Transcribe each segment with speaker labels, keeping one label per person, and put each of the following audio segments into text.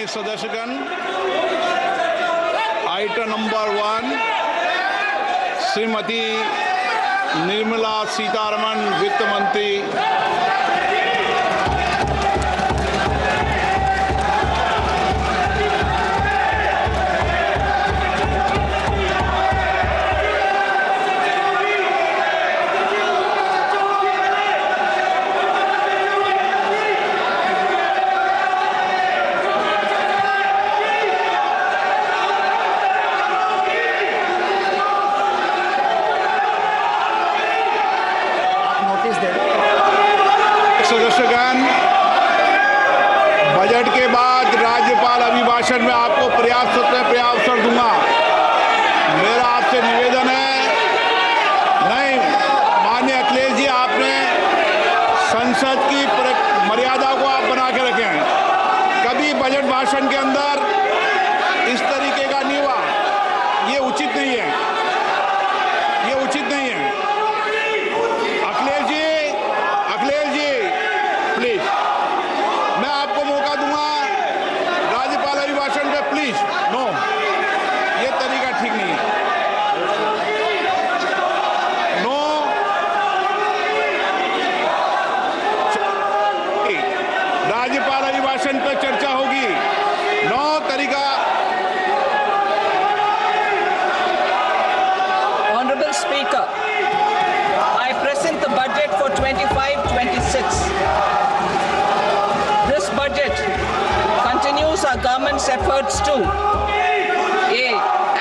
Speaker 1: सम्मानित सदस्यगण, item number 1 Shrimati Nirmala Sitharaman वित्त मंत्री सदस्यगण, बजट के बाद राज्यपाल अभिभाषण में आपको पर्याप्त अवसर दूंगा। मेरा आपसे निवेदन है, नहीं माननीय अखिलेश जी, आपने संसद की मर्यादा को आप बना के रखे हैं। कभी बजट भाषण के अंदर इस तरीके का नहीं हुआ, ये उचित नहीं है, ये उचित नहीं है। अखिलेश जी प्लीज, मैं आपको मौका दूंगा राज्यपाल अभिभाषण पे, प्लीज। नो, ये तरीका ठीक नहीं है। नो, राज्यपाल अभिभाषण पे चर्चा होगी। नो तरीका।
Speaker 2: Honorable Speaker, I present the budget for 25-26. This budget continues our government's efforts to A.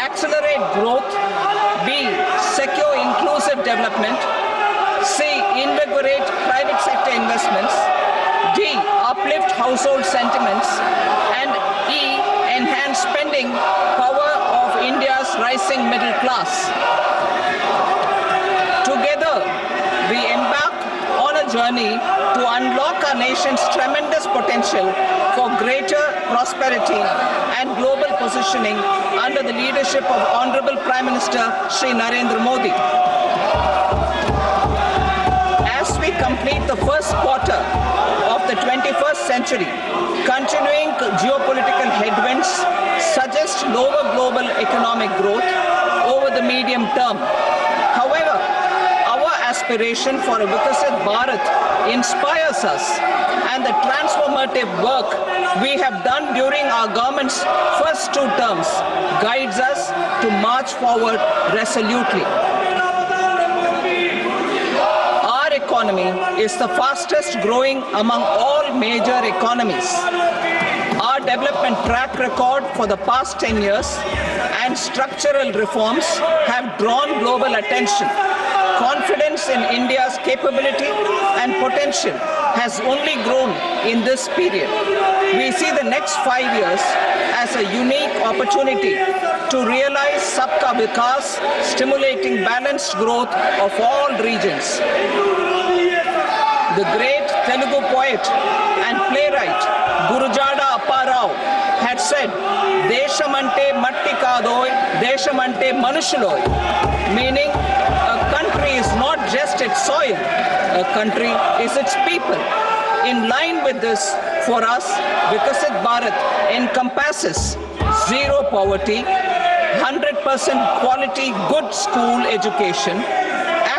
Speaker 2: Accelerate growth, B. Secure inclusive development, C. Invigorate private sector investments, D. Uplift household sentiments, and E. Enhance spending power of India's rising middle class. Together, we embark on a journey to unlock our nation's tremendous potential for greater prosperity and global positioning under the leadership of Honorable Prime Minister Shri Narendra Modi. As we complete the first quarter of the 21st century, continuing geopolitical headwinds suggest lower global economic growth over the medium term. However, aspiration for a Vikasit Bharat inspires us, and the transformative work we have done during our government's first 2 terms guides us to march forward resolutely. Our economy is the fastest growing among all major economies. Our development track record for the past 10 years and structural reforms have drawn global attention. Confidence in India's capability and potential has only grown in this period. We see the next 5 years as a unique opportunity to realize Sabka Vikas, stimulating balanced growth of all regions. The great Telugu poet and playwright Gurujada Apparao had said, "Deshamante matti kadoy, deshamante manushuloy," meaning a country is not just its soil, a country is its people. In line with this, for us, Vikasit Bharat encompasses zero poverty, 100% quality good school education,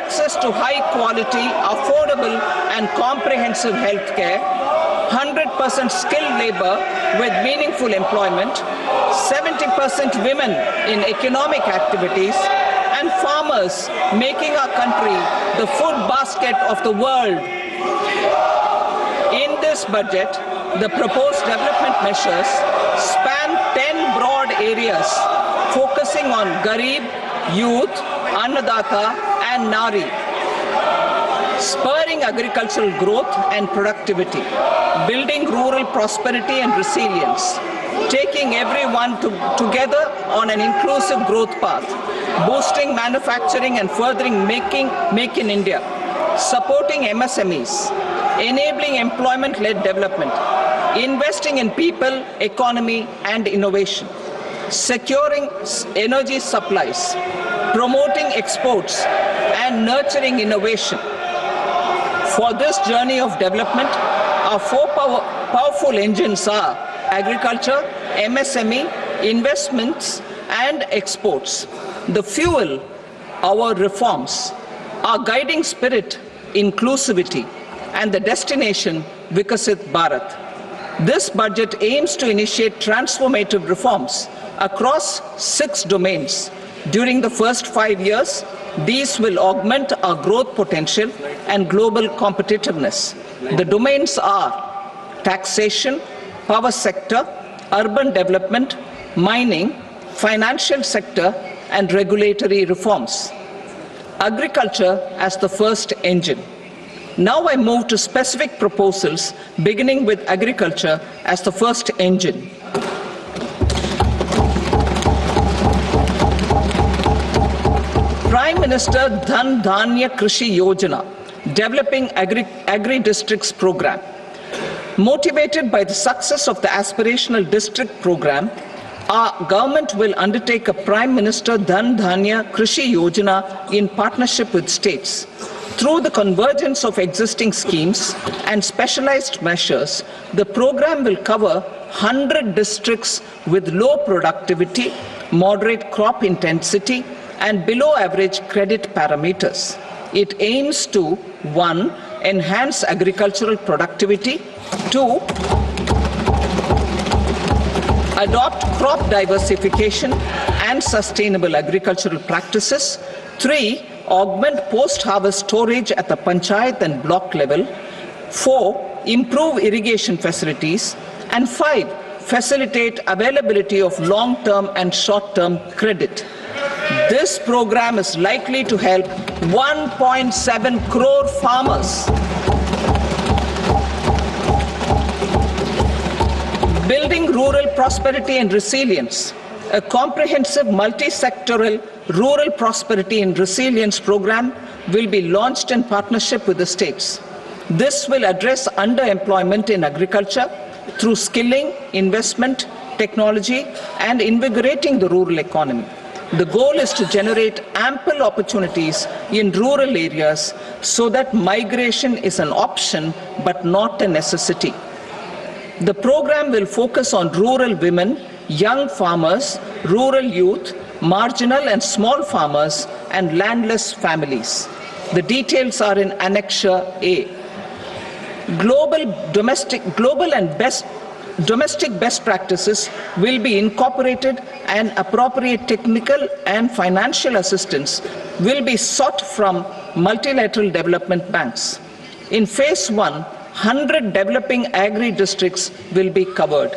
Speaker 2: access to high quality, affordable and comprehensive health care, 100% skilled labor with meaningful employment, 70% women in economic activities, and farmers making our country the food basket of the world. In this budget, the proposed development measures span 10 broad areas, focusing on Garib, youth, Annadata, and Nari, spurring agricultural growth and productivity, building rural prosperity and resilience, taking everyone together on an inclusive growth path, boosting manufacturing and furthering Make in India, supporting MSMEs, enabling employment-led development, investing in people, economy, and innovation, securing energy supplies, promoting exports, and nurturing innovation. For this journey of development, our 4 powerful engines are agriculture, MSME, investments and exports. The fuel, our reforms, our guiding spirit, inclusivity, and the destination, Vikasit Bharat. This budget aims to initiate transformative reforms across 6 domains. During the first 5 years, these will augment our growth potential and global competitiveness. The domains are taxation, power sector, urban development, mining, financial sector, and regulatory reforms. Agriculture as the first engine. Now I move to specific proposals, beginning with agriculture as the first engine. Prime Minister Dhan Dhanya Krishi Yojana, developing agri-districts program. Motivated by the success of the aspirational district program, our government will undertake a Prime Minister Dhan Dhanya Krishi Yojana in partnership with states. Through the convergence of existing schemes and specialized measures, the program will cover 100 districts with low productivity, moderate crop intensity, and below average credit parameters. It aims to 1. Enhance agricultural productivity, 2. Adopt crop diversification and sustainable agricultural practices, 3. Augment post-harvest storage at the panchayat and block level, 4. Improve irrigation facilities, and 5. Facilitate availability of long-term and short-term credit. This program is likely to help 1.7 crore farmers. Building rural prosperity and resilience. A comprehensive multi-sectoral rural prosperity and resilience program will be launched in partnership with the states. This will address underemployment in agriculture through skilling, investment, technology, and invigorating the rural economy. The goal is to generate ample opportunities in rural areas so that migration is an option but not a necessity. The program will focus on rural women, young farmers, rural youth, marginal and small farmers, and landless families. The details are in Annexure A. Domestic best practices will be incorporated, and appropriate technical and financial assistance will be sought from multilateral development banks. In Phase 1, 100 developing agri-districts will be covered.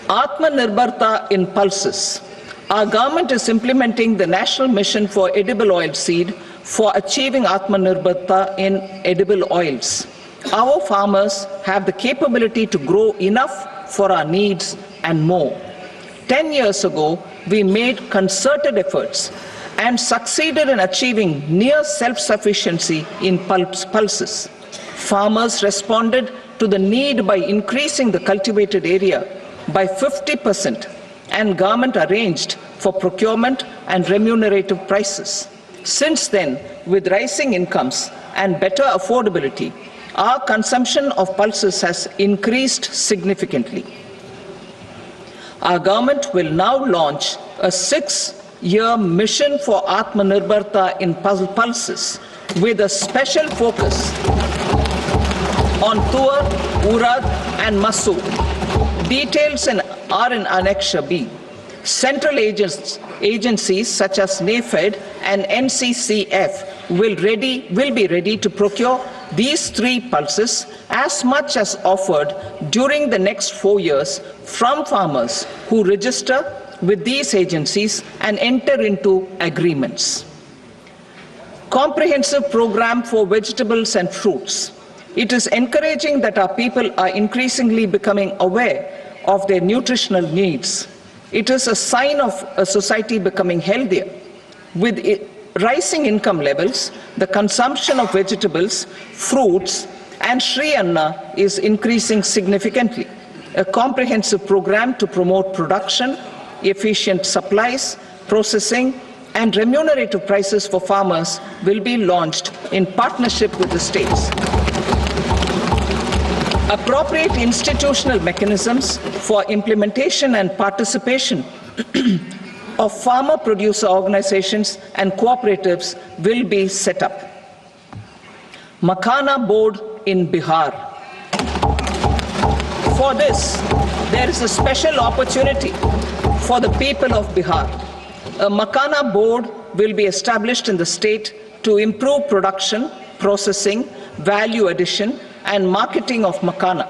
Speaker 2: Atmanirbharta in pulses. Our government is implementing the National Mission for Edible Oil Seed for achieving Atmanirbharta in edible oils. Our farmers have the capability to grow enough for our needs and more. 10 years ago, we made concerted efforts and succeeded in achieving near self-sufficiency in pulses. Farmers responded to the need by increasing the cultivated area by 50%, and government arranged for procurement and remunerative prices. Since then, with rising incomes and better affordability, our consumption of pulses has increased significantly. Our government will now launch a 6-year mission for Atmanirbharta in pulses with a special focus on Tuar, Urad and Masoor. Details are in Annexure B. Central agencies such as NAFED and NCCF will be ready to procure these 3 pulses as much as offered during the next 4 years from farmers who register with these agencies and enter into agreements. Comprehensive program for vegetables and fruits. It is encouraging that our people are increasingly becoming aware of their nutritional needs. It is a sign of a society becoming healthier. With rising income levels, the consumption of vegetables, fruits, and Shri Anna is increasing significantly. A comprehensive program to promote production, efficient supplies, processing, and remunerative prices for farmers will be launched in partnership with the states. Appropriate institutional mechanisms for implementation and participation of farmer producer organizations and cooperatives will be set up. Makhana Board in Bihar. For this, there is a special opportunity for the people of Bihar. A Makhana Board will be established in the state to improve production, processing, value addition, and marketing of makhana.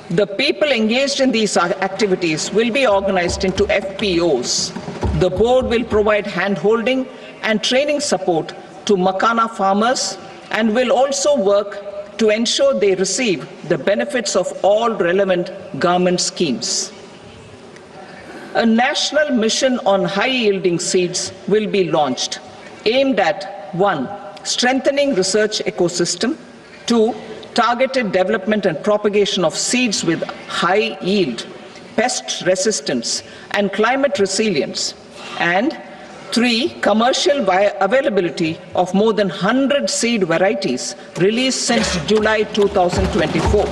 Speaker 2: The people engaged in these activities will be organized into FPOs. The board will provide hand-holding and training support to makhana farmers and will also work to ensure they receive the benefits of all relevant government schemes. A national mission on high-yielding seeds will be launched, aimed at 1. Strengthening research ecosystem, 2. Targeted development and propagation of seeds with high yield, pest resistance, and climate resilience, and 3. Commercial availability of more than 100 seed varieties released since July 2024.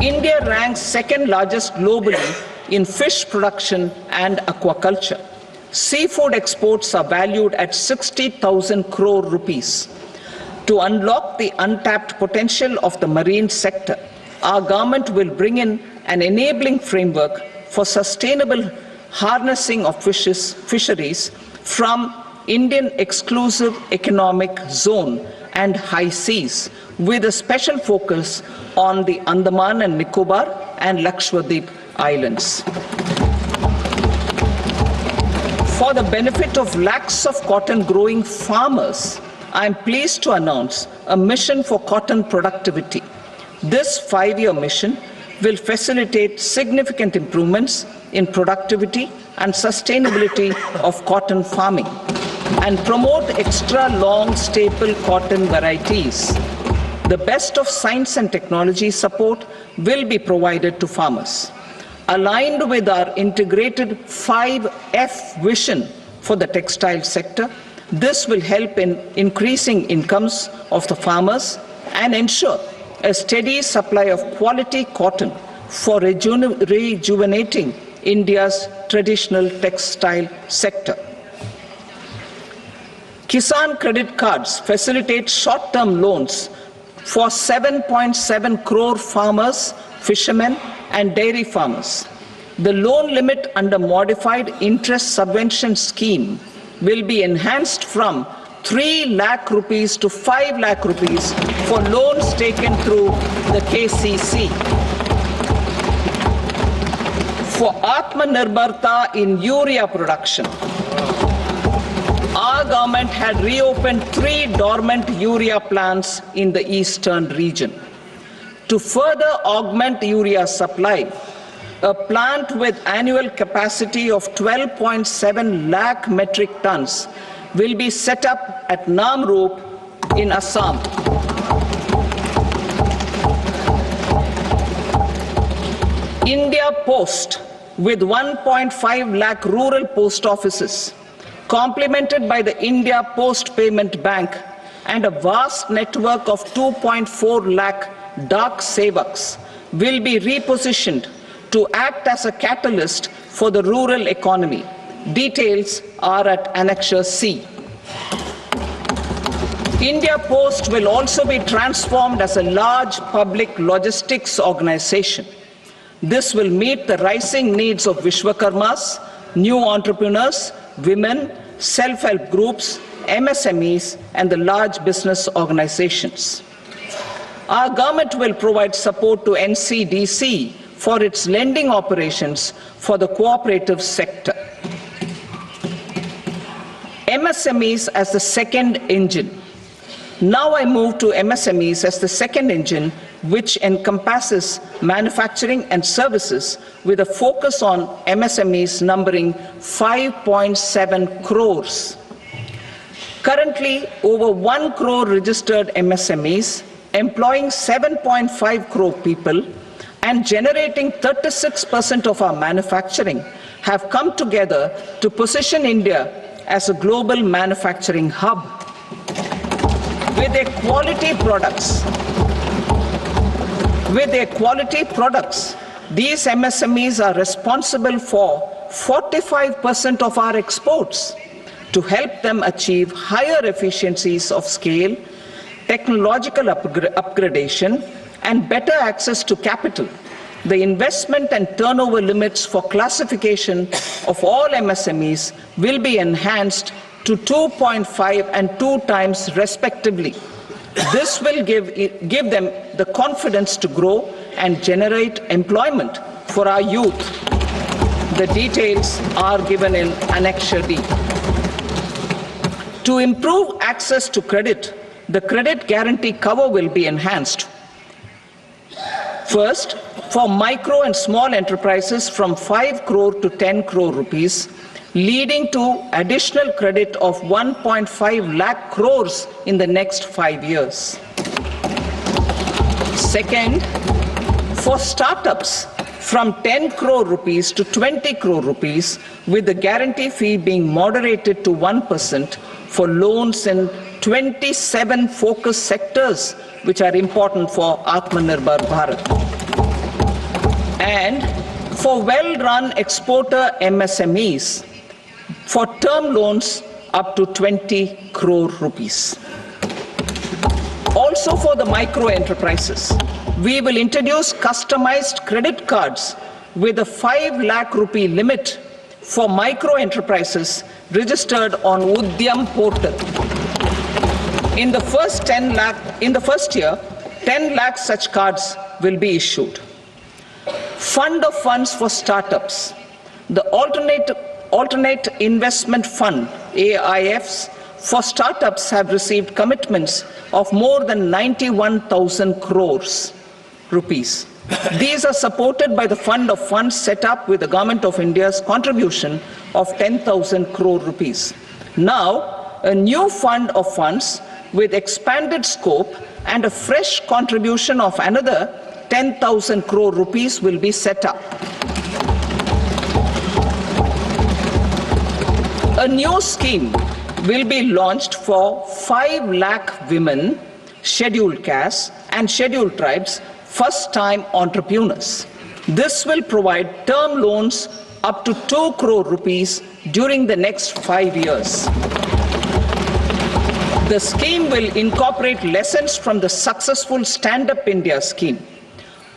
Speaker 2: India ranks second largest globally in fish production and aquaculture. Seafood exports are valued at 60,000 crore rupees. To unlock the untapped potential of the marine sector, our government will bring in an enabling framework for sustainable harnessing of fisheries from Indian Exclusive Economic Zone and high seas, with a special focus on the Andaman and Nicobar and Lakshadweep Islands. For the benefit of lakhs of cotton growing farmers, I am pleased to announce a mission for cotton productivity. This 5-year mission will facilitate significant improvements in productivity and sustainability of cotton farming and promote extra long staple cotton varieties. The best of science and technology support will be provided to farmers. Aligned with our integrated 5F vision for the textile sector, this will help in increasing incomes of the farmers and ensure a steady supply of quality cotton for rejuvenating India's traditional textile sector. Kisan credit cards facilitate short-term loans for 7.7 crore farmers, fishermen, and dairy farmers. The loan limit under modified interest subvention scheme will be enhanced from 3 lakh rupees to 5 lakh rupees for loans taken through the KCC. For Atmanirbharta in urea production, our government had reopened 3 dormant urea plants in the eastern region. To further augment urea supply, a plant with annual capacity of 12.7 lakh metric tons will be set up at Namrup in Assam. India Post, with 1.5 lakh rural post offices, complemented by the India Post Payment Bank and a vast network of 2.4 lakh Dak Sevaks, will be repositioned to act as a catalyst for the rural economy. Details are at Annexure C. India Post will also be transformed as a large public logistics organization. This will meet the rising needs of Vishwakarmas, new entrepreneurs, women, self-help groups, MSMEs, and the large business organizations. Our government will provide support to NCDC for its lending operations for the cooperative sector. MSMEs as the second engine. Now I move to MSMEs as the second engine, which encompasses manufacturing and services with a focus on MSMEs numbering 5.7 crores. Currently, over 1 crore registered MSMEs, employing 7.5 crore people and generating 36% of our manufacturing, have come together to position India as a global manufacturing hub. with their quality products. With their quality products, these MSMEs are responsible for 45% of our exports. To help them achieve higher efficiencies of scale, technological upgradation, and better access to capital, the investment and turnover limits for classification of all MSMEs will be enhanced to 2.5 and 2 times respectively. This will give them the confidence to grow and generate employment for our youth. The details are given in Annexure D. To improve access to credit, the credit guarantee cover will be enhanced. First, for micro and small enterprises from 5 crore to 10 crore rupees, leading to additional credit of 1.5 lakh crores in the next 5 years. Second, for startups from 10 crore rupees to 20 crore rupees, with the guarantee fee being moderated to 1% for loans in 27 focus sectors which are important for Atmanirbhar Bharat. And for well-run exporter MSMEs, for term loans up to 20 crore rupees. Also for the micro enterprises, we will introduce customized credit cards with a 5 lakh rupee limit for micro enterprises registered on Udyam portal. In the first year, 10 lakh such cards will be issued. Fund of funds for startups. The Alternate Investment Fund, AIFs, for startups have received commitments of more than 91,000 crores rupees. These are supported by the fund of funds set up with the Government of India's contribution of 10,000 crore rupees. Now, a new fund of funds with expanded scope and a fresh contribution of another 10,000 crore rupees will be set up. A new scheme will be launched for 5 lakh women, scheduled castes and scheduled tribes, first-time entrepreneurs. This will provide term loans up to 2 crore rupees during the next 5 years. The scheme will incorporate lessons from the successful Stand Up India scheme.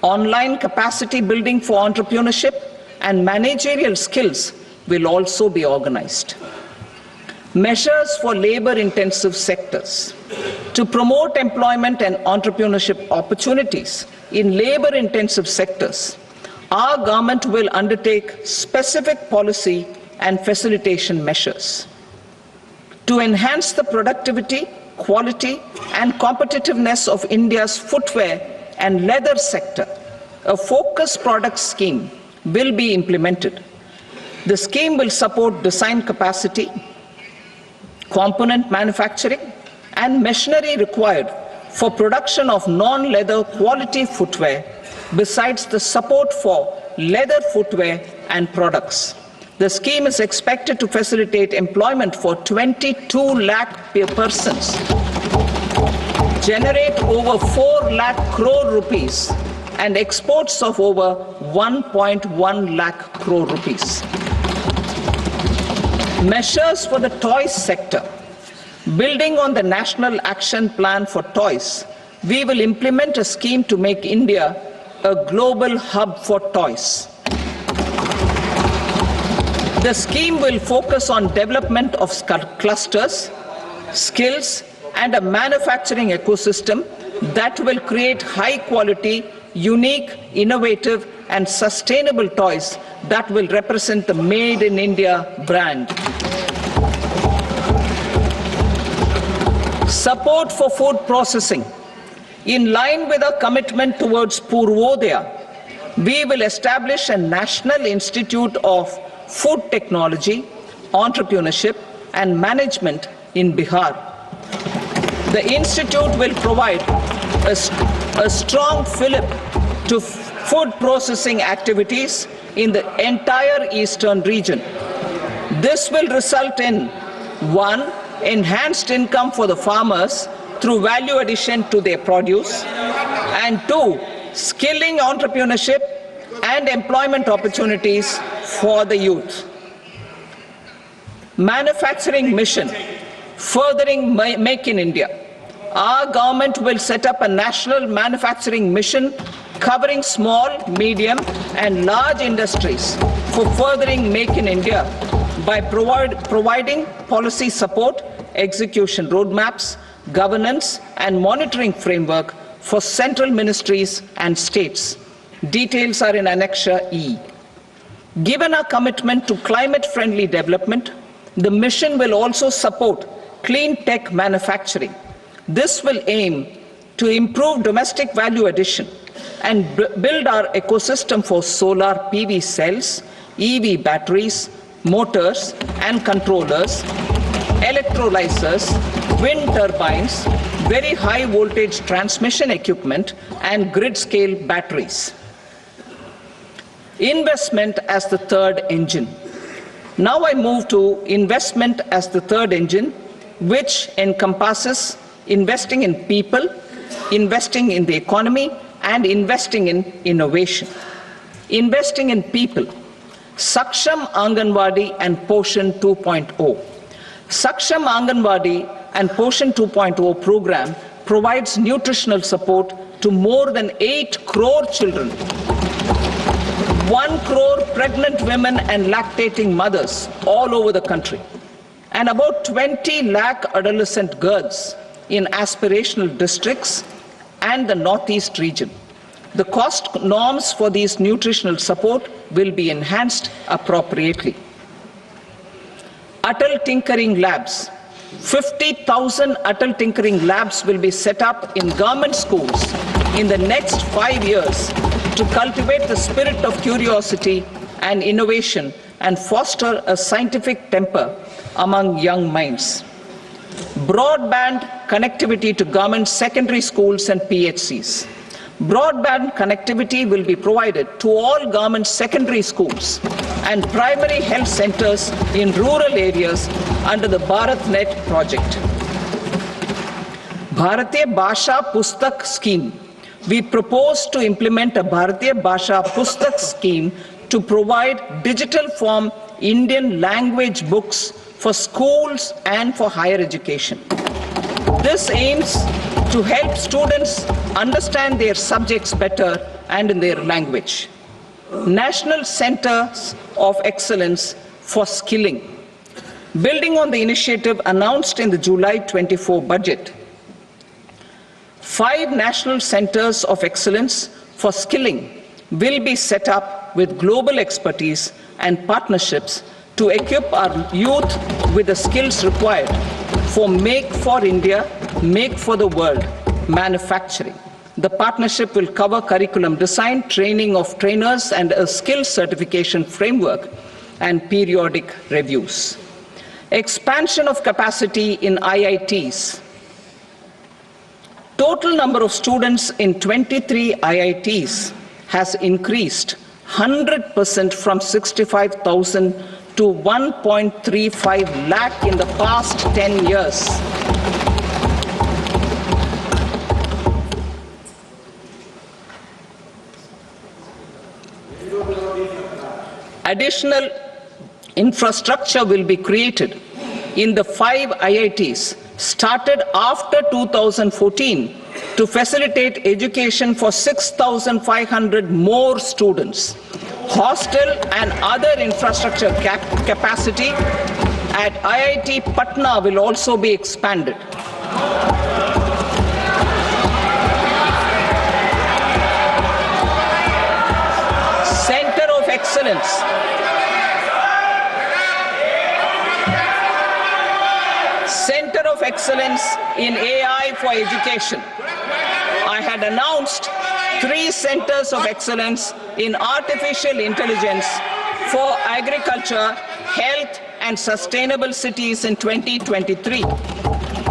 Speaker 2: Online capacity building for entrepreneurship and managerial skills will also be organized. Measures for labor-intensive sectors. To promote employment and entrepreneurship opportunities in labor-intensive sectors, our government will undertake specific policy and facilitation measures. To enhance the productivity, quality, and competitiveness of India's footwear and leather sector, a focused product scheme will be implemented. The scheme will support design capacity, component manufacturing, and machinery required for production of non-leather quality footwear, besides the support for leather footwear and products. The scheme is expected to facilitate employment for 22 lakh persons, generate over 4 lakh crore rupees, and exports of over 1.1 lakh crore rupees. Measures for the toys sector. Building on the National Action Plan for Toys, we will implement a scheme to make India a global hub for toys. The scheme will focus on development of clusters, skills, and a manufacturing ecosystem that will create high-quality, unique, innovative, and sustainable toys that will represent the Made in India brand. Support for food processing. In line with our commitment towards Purvodaya, we will establish a National Institute of Food Technology, Entrepreneurship and Management in Bihar. The institute will provide a strong fillip to food processing activities in the entire eastern region. This will result in 1. Enhanced income for the farmers through value addition to their produce, and 2, skilling entrepreneurship and employment opportunities for the youth. Manufacturing mission, furthering Make in India. Our government will set up a national manufacturing mission covering small, medium and large industries for furthering Make in India by providing policy support, execution roadmaps, governance and monitoring framework for central ministries and states. Details are in Annexure E. Given our commitment to climate-friendly development, the mission will also support clean tech manufacturing. This will aim to improve domestic value addition and build our ecosystem for solar PV cells, EV batteries, motors and controllers, electrolyzers, wind turbines, very high voltage transmission equipment and grid-scale batteries. Investment as the third engine. Now I move to investment as the third engine, which encompasses investing in people, investing in the economy, and investing in innovation. Investing in people. Saksham Anganwadi and Poshan 2.0. Saksham Anganwadi and Poshan 2.0 program provides nutritional support to more than 8 crore children, 1 crore pregnant women and lactating mothers all over the country, and about 20 lakh adolescent girls in aspirational districts and the Northeast region. The cost norms for these nutritional support will be enhanced appropriately. Atal Tinkering Labs. 50,000 Atal Tinkering Labs will be set up in government schools in the next 5 years to cultivate the spirit of curiosity and innovation and foster a scientific temper among young minds. Broadband connectivity to government secondary schools and PHCs. Broadband connectivity will be provided to all government secondary schools and primary health centers in rural areas under the BharatNet project. Bharatiya Bhasha Pustak Scheme. We propose to implement a Bharatiya Bhasha Pustak scheme to provide digital form Indian language books for schools and for higher education. This aims to help students understand their subjects better and in their language. National Centers of Excellence for Skilling. Building on the initiative announced in the July 24 budget, 5 national centers of excellence for skilling will be set up with global expertise and partnerships to equip our youth with the skills required for Make for India, Make for the World manufacturing. The partnership will cover curriculum design, training of trainers, and a skills certification framework and periodic reviews. Expansion of capacity in IITs. Total number of students in 23 IITs has increased 100% from 65,000 to 1.35 lakh in the past 10 years. Additional infrastructure will be created in the 5 IITs started after 2014 to facilitate education for 6,500 more students. Hostel and other infrastructure capacity at IIT Patna will also be expanded. Center of Excellence. Center of Excellence in AI for Education. I had announced 3 centers of excellence in artificial intelligence for agriculture, health, and sustainable cities in 2023.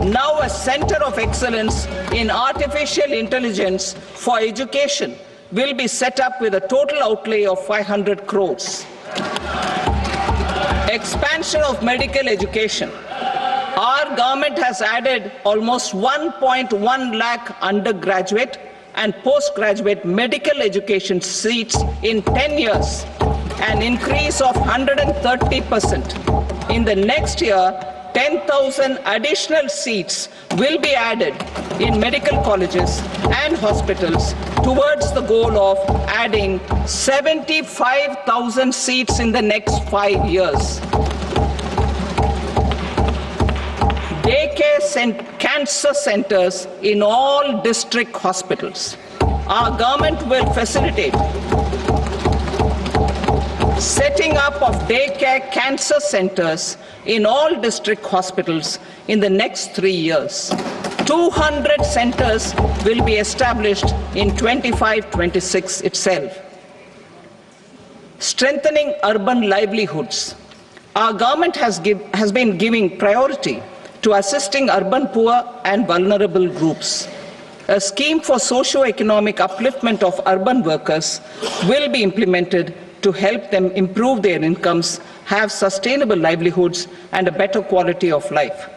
Speaker 2: Now a center of excellence in artificial intelligence for education will be set up with a total outlay of 500 crores. Expansion of medical education. Our government has added almost 1.1 lakh undergraduate and postgraduate medical education seats in 10 years, an increase of 130%. In the next year, 10,000 additional seats will be added in medical colleges and hospitals towards the goal of adding 75,000 seats in the next 5 years. Daycare cancer centers in all district hospitals. Our government will facilitate setting up of daycare cancer centers in all district hospitals in the next 3 years. 200 centers will be established in 25-26 itself. Strengthening urban livelihoods. Our government has been giving priority to assisting urban poor and vulnerable groups. A scheme for socio-economic upliftment of urban workers will be implemented to help them improve their incomes, have sustainable livelihoods, and a better quality of life.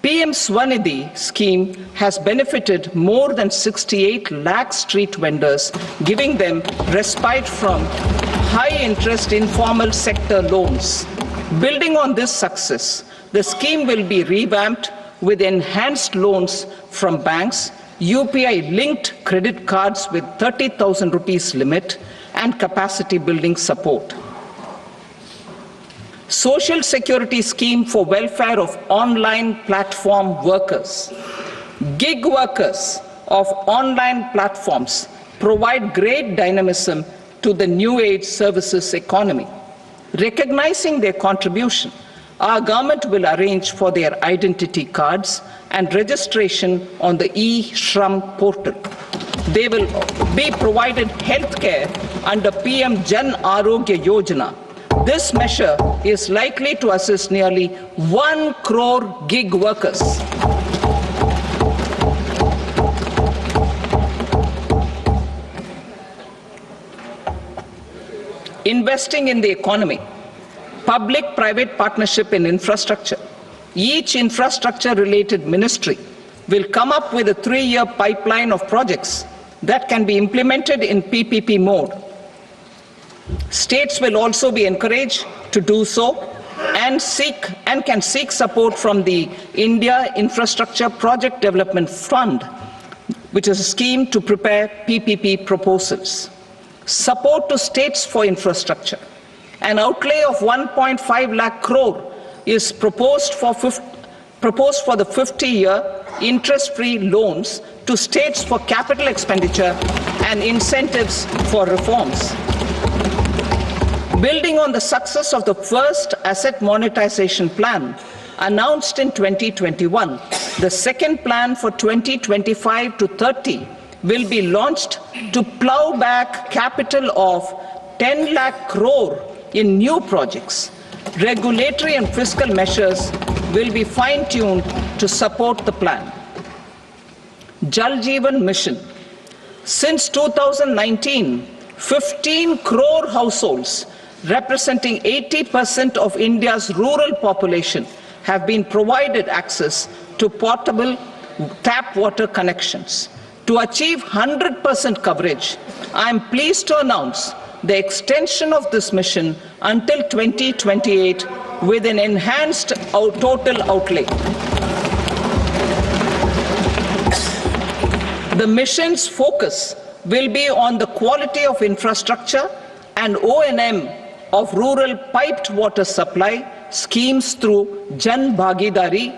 Speaker 2: PM Swanidhi scheme has benefited more than 68 lakh street vendors, giving them respite from high-interest informal sector loans. Building on this success, the scheme will be revamped with enhanced loans from banks, UPI-linked credit cards with 30,000 rupees limit, and capacity building support. Social Security scheme for welfare of online platform workers. Gig workers of online platforms provide great dynamism to the new age services economy. Recognizing their contribution, our government will arrange for their identity cards and registration on the e-Shram portal. They will be provided health care under PM Jan Arogya Yojana. This measure is likely to assist nearly 1 crore gig workers. Investing in the economy. Public-private partnership in infrastructure. Each infrastructure-related ministry will come up with a 3-year pipeline of projects that can be implemented in PPP mode. States will also be encouraged to do so and can seek support from the India Infrastructure Project Development Fund, which is a scheme to prepare PPP proposals. Support to states for infrastructure. An outlay of 1.5 lakh crore is proposed for the 50-year interest-free loans to states for capital expenditure and incentives for reforms. Building on the success of the first asset monetization plan announced in 2021, the second plan for 2025 to 30 will be launched to plow back capital of 10 lakh crore in new projects. Regulatory and fiscal measures will be fine-tuned to support the plan. Jal Jeevan Mission. Since 2019, 15 crore households representing 80% of India's rural population have been provided access to portable tap water connections. To achieve 100% coverage, I am pleased to announce the extension of this mission until 2028 with an enhanced total outlay. The mission's focus will be on the quality of infrastructure and O&M of rural piped water supply schemes through Jan Bhagidari.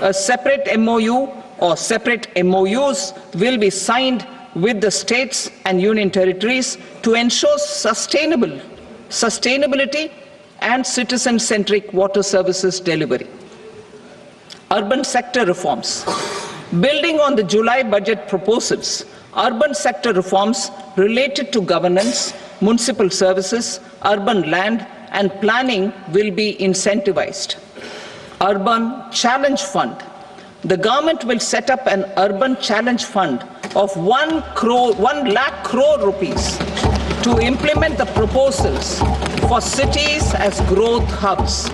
Speaker 2: A separate MOU or separate MOUs will be signed with the states and union territories to ensure sustainability and citizen-centric water services delivery. Urban sector reforms. Building on the July budget proposals, urban sector reforms related to governance, municipal services, urban land and planning will be incentivized. Urban Challenge Fund. The government will set up an Urban Challenge Fund of 1 lakh crore rupees to implement the proposals for cities as growth hubs.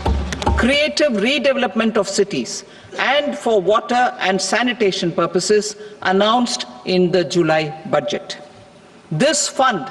Speaker 2: creative redevelopment of cities, and for water and sanitation purposes announced in the July budget. This fund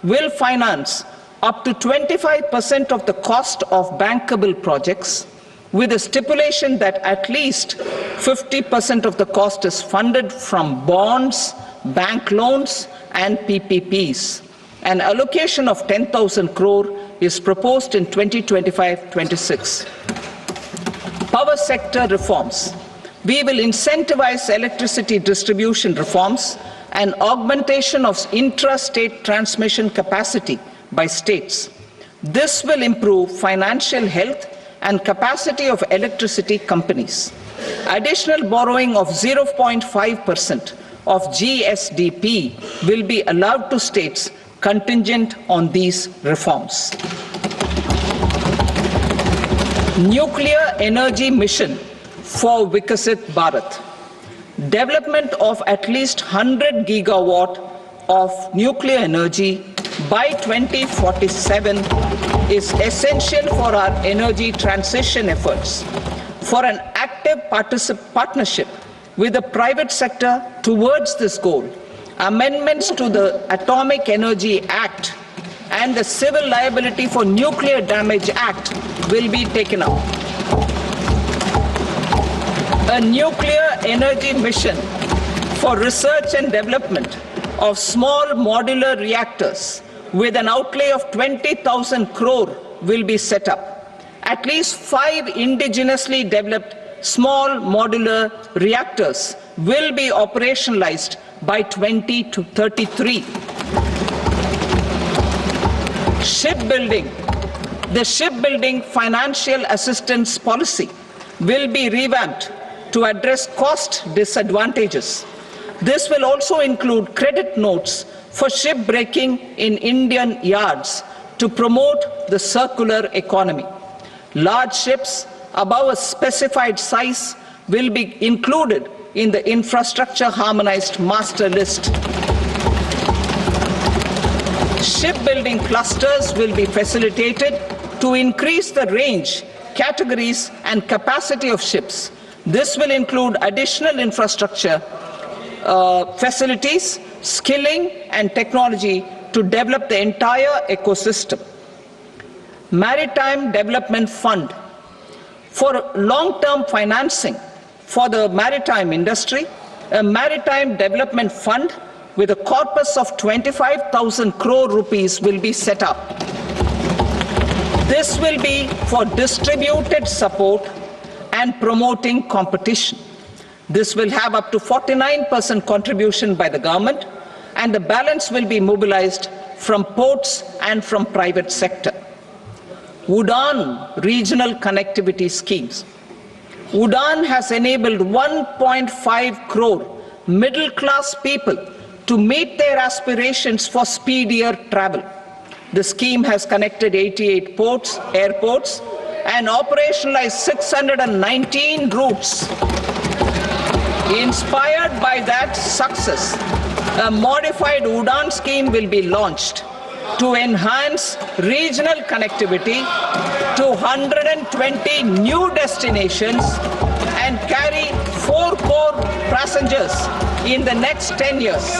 Speaker 2: will finance up to 25% of the cost of bankable projects, with a stipulation that at least 50% of the cost is funded from bonds, bank loans, and PPPs. An allocation of 10,000 crore is proposed in 2025-26. Power sector reforms. We will incentivize electricity distribution reforms and augmentation of intra-state transmission capacity by states. This will improve financial health and capacity of electricity companies. Additional borrowing of 0.5% of GSDP will be allowed to states contingent on these reforms. Nuclear energy mission for Vikasit Bharat. Development of at least 100 gigawatt of nuclear energy by 2047 is essential for our energy transition efforts. For an active partnership with the private sector towards this goal, amendments to the Atomic Energy Act and the Civil Liability for Nuclear Damage Act will be taken up. A nuclear energy mission for research and development of small modular reactors with an outlay of 20,000 crore will be set up. At least 5 indigenously developed small modular reactors will be operationalized by 2033. Shipbuilding. The shipbuilding financial assistance policy will be revamped to address cost disadvantages. This will also include credit notes for shipbreaking in Indian yards to promote the circular economy. Large ships above a specified size will be included in the infrastructure harmonized master list. Shipbuilding clusters will be facilitated to increase the range, categories, and capacity of ships. This will include additional infrastructure, facilities, skilling, and technology to develop the entire ecosystem. Maritime Development Fund. For long-term financing for the maritime industry, a Maritime Development Fund with a corpus of 25,000 crore rupees will be set up. This will be for distributed support and promoting competition. This will have up to 49% contribution by the government, and the balance will be mobilized from ports and from private sector. UDAN regional connectivity schemes. UDAN has enabled 1.5 crore middle-class people to meet their aspirations for speedier travel. The scheme has connected 88 ports, airports, and operationalized 619 routes. Inspired by that success, a modified UDAN scheme will be launched to enhance regional connectivity to 120 new destinations and carry 4 crore passengers in the next 10 years.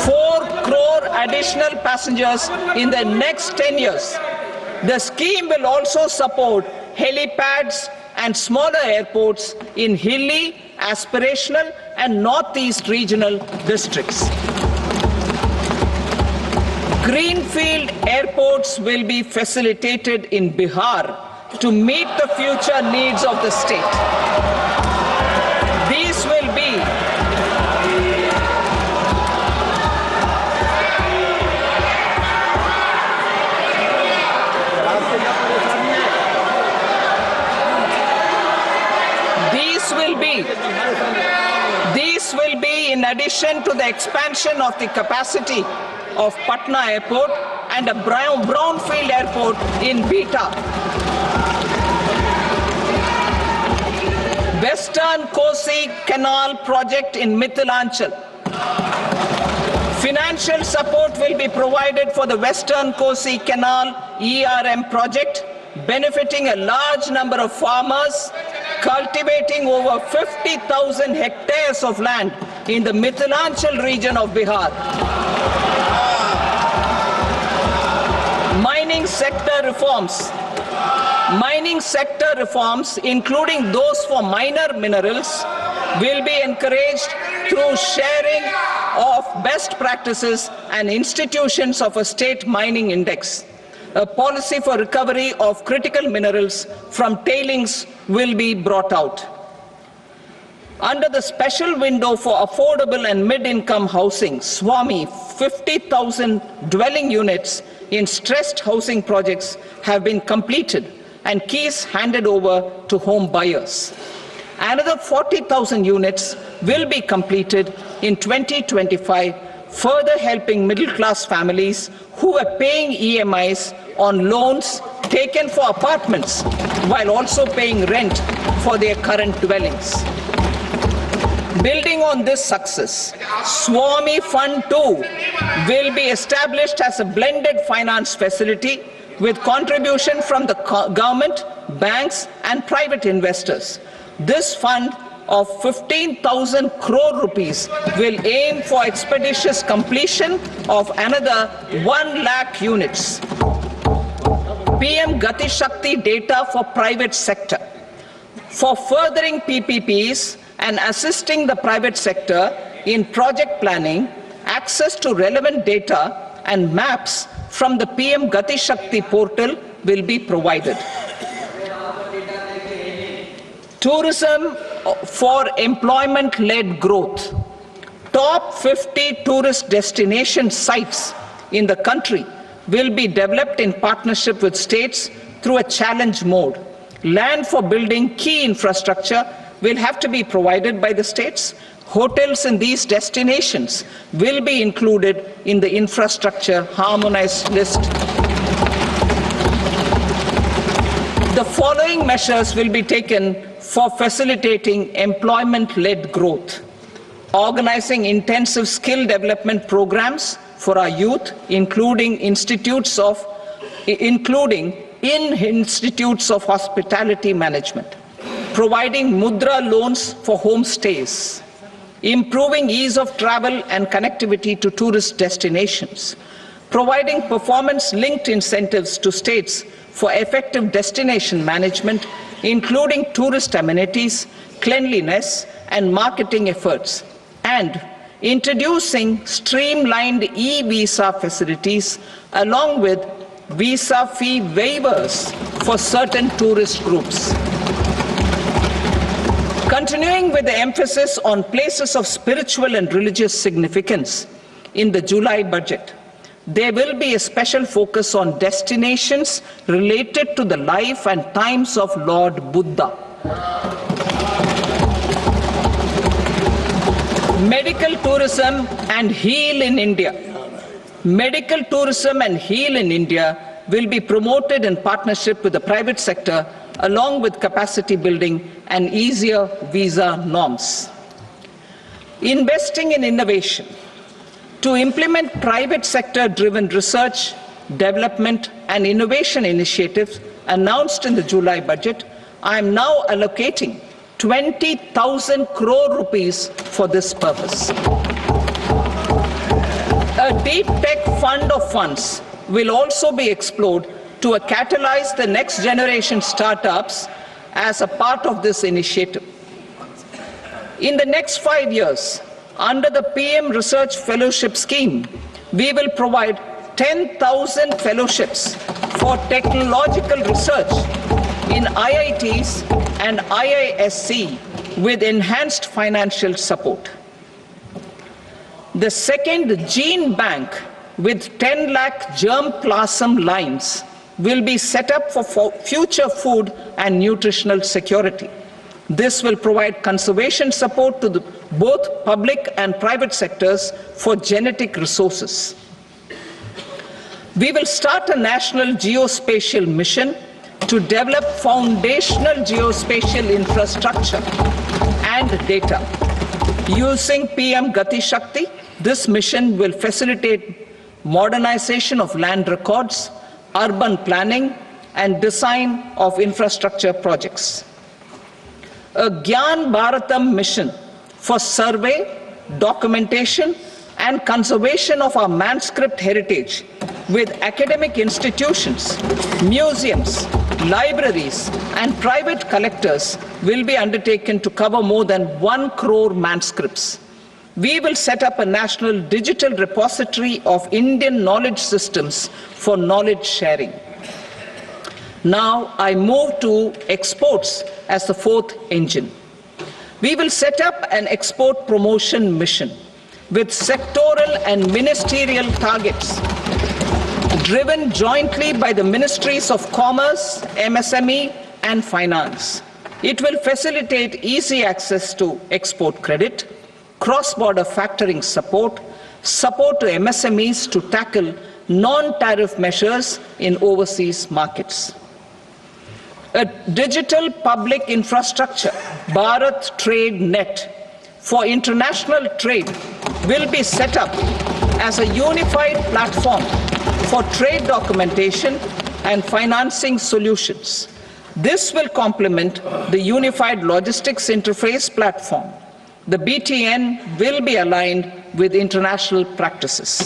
Speaker 2: 4 crore additional passengers in the next 10 years. The scheme will also support helipads and smaller airports in hilly, aspirational, and northeast regional districts. Greenfield airports will be facilitated in Bihar to meet the future needs of the state. These will be in addition to the expansion of the capacity of Patna Airport and a brownfield airport in Beta. Western Kosi Canal project in Mithilanchal. Financial support will be provided for the Western Kosi Canal ERM project benefiting a large number of farmers, cultivating over 50,000 hectares of land in the Mithilanchal region of Bihar. Mining sector reforms, including those for minor minerals, will be encouraged through sharing of best practices and institutions of a state mining index. A policy for recovery of critical minerals from tailings will be brought out. Under the special window for affordable and mid-income housing, SWAMI, 50,000 dwelling units in stressed housing projects have been completed and keys handed over to home buyers. Another 40,000 units will be completed in 2025, further helping middle-class families who are paying EMIs on loans taken for apartments while also paying rent for their current dwellings. Building on this success, SWAMI Fund 2 will be established as a blended finance facility with contribution from the government, banks and private investors. This fund of 15,000 crore rupees will aim for expeditious completion of another 1 lakh units. PM Gati Shakti data for private sector. For furthering PPPs and assisting the private sector in project planning, access to relevant data and maps from the PM Gati Shakti portal will be provided. Tourism for employment-led growth. Top 50 tourist destination sites in the country will be developed in partnership with states through a challenge mode. Land for building key infrastructure will have to be provided by the states. Hotels in these destinations will be included in the infrastructure harmonized list. The following measures will be taken for facilitating employment-led growth. Organizing intensive skill development programs for our youth, including in institutes of hospitality management. Providing mudra loans for homestays. Improving ease of travel and connectivity to tourist destinations. Providing performance-linked incentives to states for effective destination management, including tourist amenities, cleanliness, and marketing efforts. And introducing streamlined e-visa facilities along with visa fee waivers for certain tourist groups. Continuing with the emphasis on places of spiritual and religious significance in the July budget, there will be a special focus on destinations related to the life and times of Lord Buddha. Medical tourism and heal in India. Medical tourism and heal in India will be promoted in partnership with the private sector along with capacity building and easier visa norms. Investing in innovation. To implement private sector-driven research, development and innovation initiatives announced in the July budget, I am now allocating 20,000 crore rupees for this purpose. A deep tech fund of funds will also be explored to catalyze the next generation startups as a part of this initiative. In the next 5 years, under the PM Research Fellowship Scheme, we will provide 10,000 fellowships for technological research in IITs and IISc with enhanced financial support. The second gene bank with 10 lakh germplasm lines will be set up for future food and nutritional security. This will provide conservation support to both public and private sectors for genetic resources. We will start a national geospatial mission to develop foundational geospatial infrastructure and data. Using PM Gati Shakti, this mission will facilitate modernization of land records, urban planning, and design of infrastructure projects. A Gyan Bharatam mission for survey, documentation, and conservation of our manuscript heritage with academic institutions, museums, libraries, and private collectors will be undertaken to cover more than 1 crore manuscripts. We will set up a national digital repository of Indian knowledge systems for knowledge sharing. Now I move to exports as the fourth engine. We will set up an export promotion mission with sectoral and ministerial targets driven jointly by the Ministries of Commerce, MSME, and Finance. It will facilitate easy access to export credit, cross-border factoring support, support to MSMEs to tackle non-tariff measures in overseas markets. A digital public infrastructure, Bharat Trade Net, for international trade will be set up as a unified platform for trade documentation and financing solutions. This will complement the Unified Logistics Interface platform. The BTN will be aligned with international practices.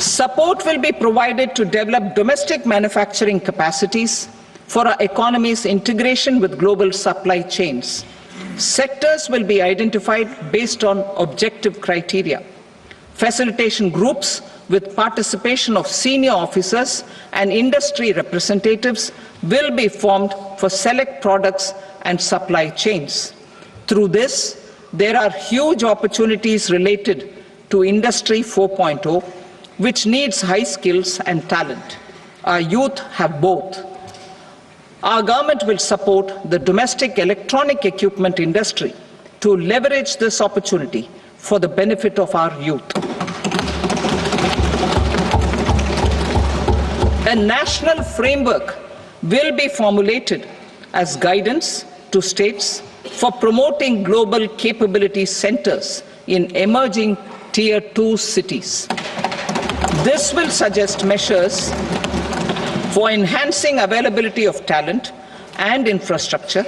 Speaker 2: Support will be provided to develop domestic manufacturing capacities for our economy's integration with global supply chains. Sectors will be identified based on objective criteria. Facilitation groups with participation of senior officers and industry representatives will be formed for select products and supply chains. Through this, there are huge opportunities related to Industry 4.0, which needs high skills and talent. Our youth have both. Our government will support the domestic electronic equipment industry to leverage this opportunity for the benefit of our youth. A national framework will be formulated as guidance to states for promoting global capability centers in emerging Tier 2 cities. This will suggest measures for enhancing availability of talent and infrastructure,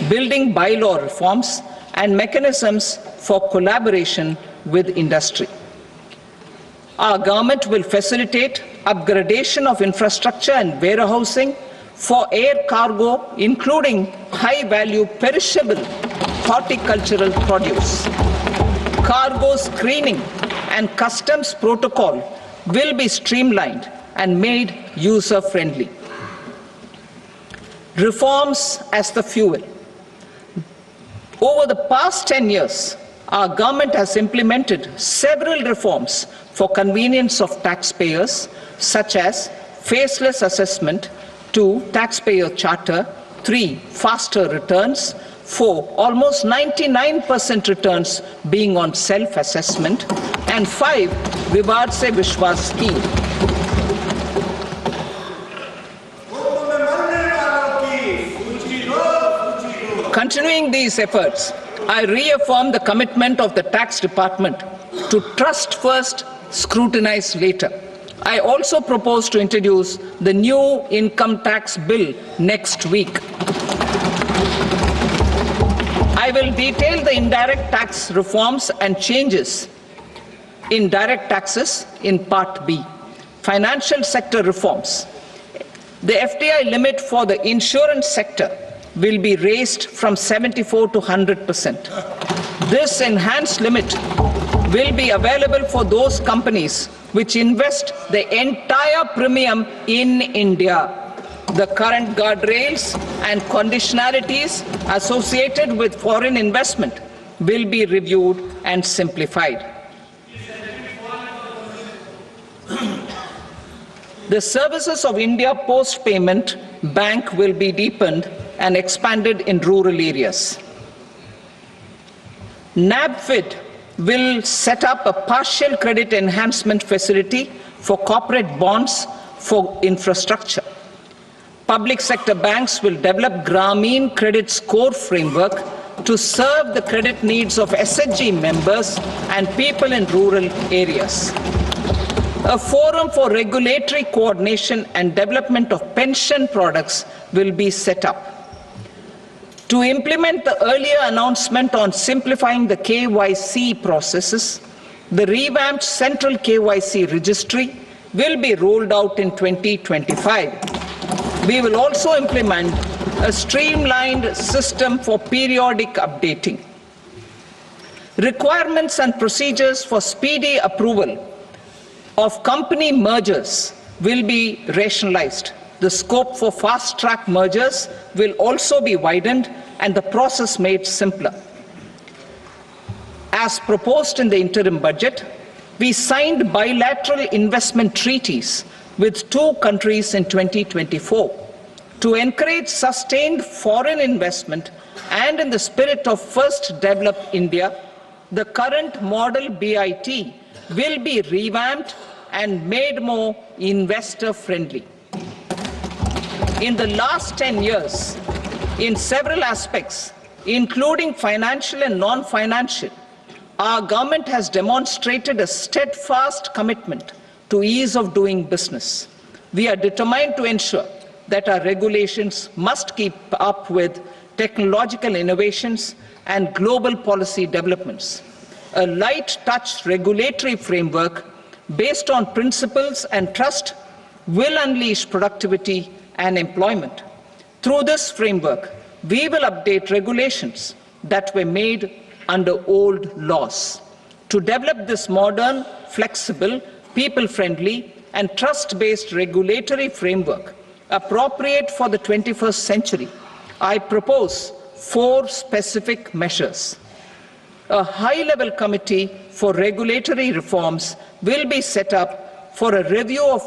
Speaker 2: building bylaw reforms, and mechanisms for collaboration with industry. Our government will facilitate upgradation of infrastructure and warehousing for air cargo, including high-value perishable horticultural produce. Cargo screening and customs protocol will be streamlined and made user-friendly. Reforms as the fuel. Over the past 10 years, our government has implemented several reforms for convenience of taxpayers, such as faceless assessment, 2, taxpayer charter, 3, faster returns, 4, almost 99% returns being on self-assessment, and 5, Vivad Se Vishwas scheme. Continuing these efforts, I reaffirm the commitment of the Tax Department to trust first, scrutinize later. I also propose to introduce the new income tax bill next week. I will detail the indirect tax reforms and changes in direct taxes in Part B. Financial sector reforms. The FDI limit for the insurance sector will be raised from 74 to 100%. This enhanced limit will be available for those companies which invest the entire premium in India. The current guardrails and conditionalities associated with foreign investment will be reviewed and simplified. The services of India Post Payment Bank will be deepened and expanded in rural areas. NABFID will set up a partial credit enhancement facility for corporate bonds for infrastructure. Public sector banks will develop Grameen Credit Score framework to serve the credit needs of SHG members and people in rural areas. A forum for regulatory coordination and development of pension products will be set up. To implement the earlier announcement on simplifying the KYC processes, the revamped central KYC registry will be rolled out in 2025. We will also implement a streamlined system for periodic updating. Requirements and procedures for speedy approval of company mergers will be rationalized. The scope for fast-track mergers will also be widened and the process made simpler. As proposed in the interim budget, we signed bilateral investment treaties with 2 countries in 2024 to encourage sustained foreign investment, and in the spirit of First Develop India, the current model BIT will be revamped and made more investor-friendly. In the last 10 years, in several aspects, including financial and non-financial, our government has demonstrated a steadfast commitment to ease of doing business. We are determined to ensure that our regulations must keep up with technological innovations and global policy developments. A light-touch regulatory framework based on principles and trust will unleash productivity and employment. Through this framework, we will update regulations that were made under old laws. To develop this modern, flexible, people-friendly, and trust-based regulatory framework appropriate for the 21st century, I propose 4 specific measures. A high-level committee for regulatory reforms will be set up for a review of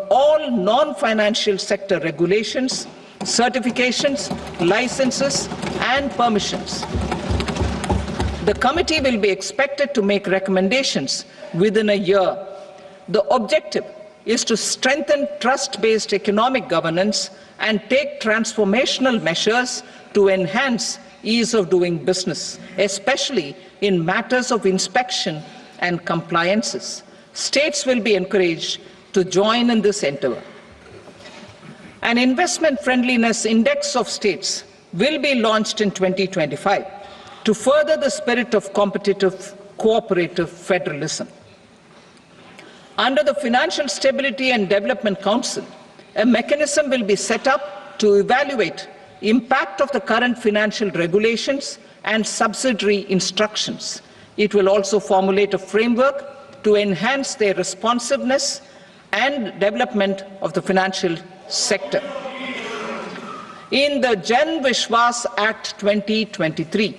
Speaker 2: all non-financial sector regulations, certifications, licenses, and permissions. The committee will be expected to make recommendations within a year. The objective is to strengthen trust-based economic governance and take transformational measures to enhance ease of doing business, especially in matters of inspection and compliances. States will be encouraged to join in this endeavor. An investment friendliness index of states will be launched in 2025 to further the spirit of competitive, cooperative federalism. Under the Financial Stability and Development Council, a mechanism will be set up to evaluate impact of the current financial regulations and subsidiary instructions. It will also formulate a framework to enhance their responsiveness and development of the financial sector. In the Jan Vishwas Act 2023,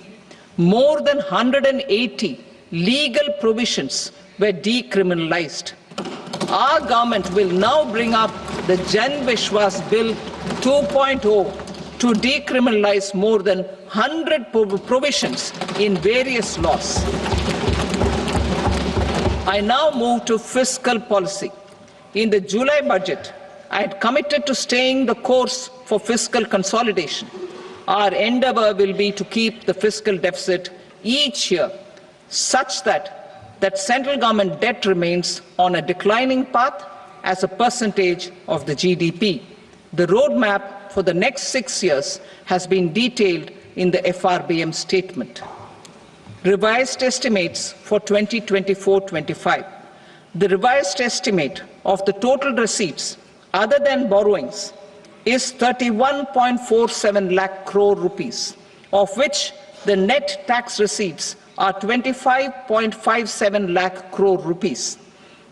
Speaker 2: more than 180 legal provisions were decriminalized. Our government will now bring up the Jan Vishwas Bill 2.0 to decriminalize more than 100 provisions in various laws. I now move to fiscal policy. In the July budget, I had committed to staying the course for fiscal consolidation. Our endeavor will be to keep the fiscal deficit each year such that central government debt remains on a declining path as a percentage of the GDP. The roadmap for the next 6 years has been detailed in the FRBM statement. Revised estimates for 2024-25. The revised estimate of the total receipts other than borrowings is 31.47 lakh crore rupees, of which the net tax receipts are 25.57 lakh crore rupees.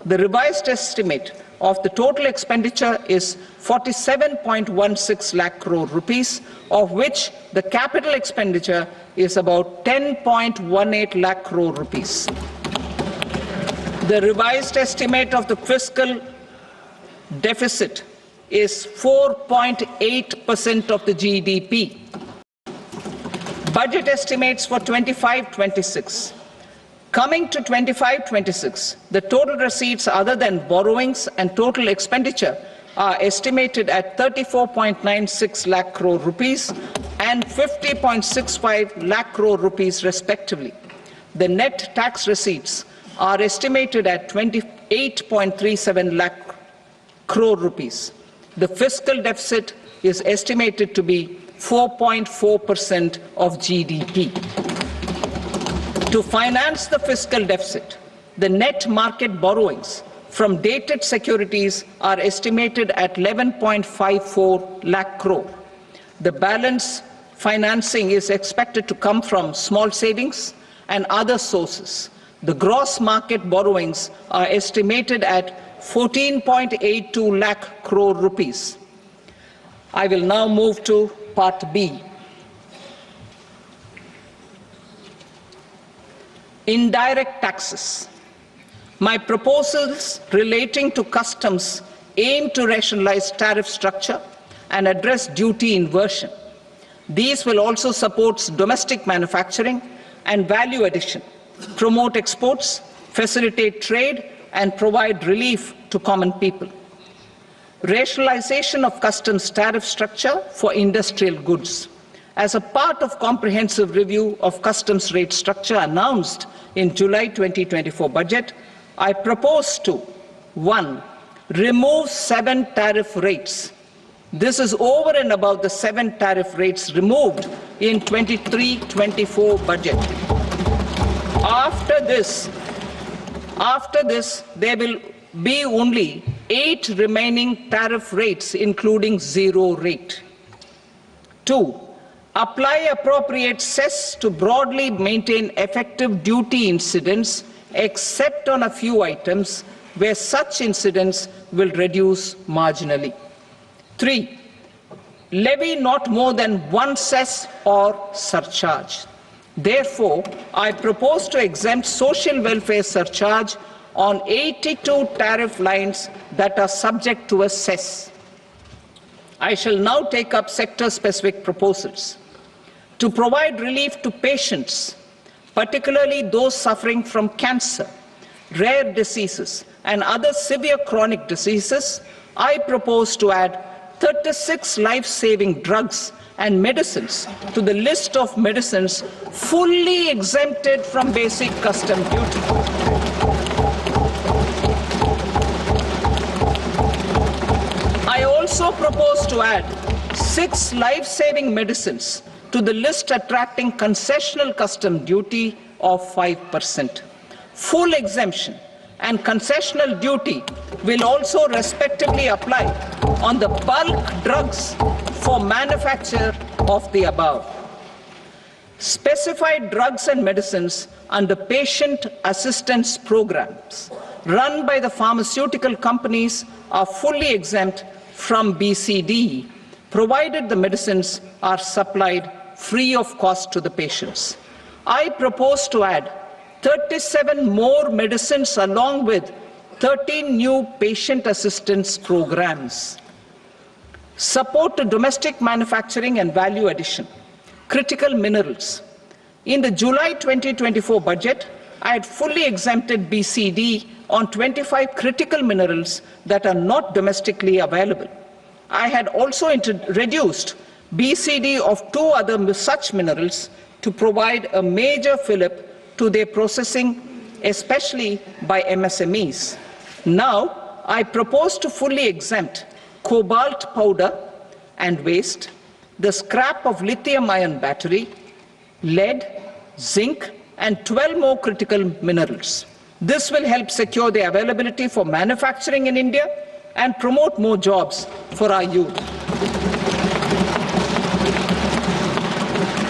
Speaker 2: The revised estimate of the total expenditure is 47.16 lakh crore rupees, of which the capital expenditure is about 10.18 lakh crore rupees. The revised estimate of the fiscal deficit is 4.8% of the GDP. Budget estimates for 25-26. Coming to 25-26, the total receipts other than borrowings and total expenditure are estimated at 34.96 lakh crore rupees and 50.65 lakh crore rupees respectively. The net tax receipts are estimated at 28 8.37 lakh crore rupees. The fiscal deficit is estimated to be 4.4% of GDP. To finance the fiscal deficit, the net market borrowings from dated securities are estimated at 11.54 lakh crore. The balance financing is expected to come from small savings and other sources. The gross market borrowings are estimated at 14.82 lakh crore rupees. I will now move to Part B. Indirect taxes. My proposals relating to customs aim to rationalize tariff structure and address duty inversion. These will also support domestic manufacturing and value addition, promote exports, facilitate trade, and provide relief to common people. Rationalization of customs tariff structure for industrial goods. As a part of comprehensive review of customs rate structure announced in July 2024 budget, I propose to 1. Remove 7 tariff rates. This is over and above the 7 tariff rates removed in 23-24 budget. After this, there will be only 8 remaining tariff rates, including 0 rate. 2. Apply appropriate cess to broadly maintain effective duty incidence, except on a few items where such incidence will reduce marginally. 3. Levy not more than 1 cess or surcharge. Therefore, I propose to exempt social welfare surcharge on 82 tariff lines that are subject to a cess. I shall now take up sector-specific proposals. To provide relief to patients, particularly those suffering from cancer, rare diseases, and other severe chronic diseases, I propose to add 36 life-saving drugs and medicines to the list of medicines fully exempted from basic custom duty. I also propose to add 6 life-saving medicines to the list attracting concessional custom duty of 5%. Full exemption and concessional duty will also respectively apply on the bulk drugs for manufacture of the above. Specified drugs and medicines under patient assistance programs run by the pharmaceutical companies are fully exempt from BCD, provided the medicines are supplied free of cost to the patients. I propose to add 37 more medicines along with 13 new patient assistance programs. Support to domestic manufacturing and value addition. Critical minerals. In the July 2024 budget, I had fully exempted BCD on 25 critical minerals that are not domestically available. I had also reduced BCD of 2 other such minerals to provide a major fillip to their processing, especially by MSMEs. Now, I propose to fully exempt cobalt powder and waste, the scrap of lithium-ion battery, lead, zinc, and 12 more critical minerals. This will help secure their availability for manufacturing in India and promote more jobs for our youth.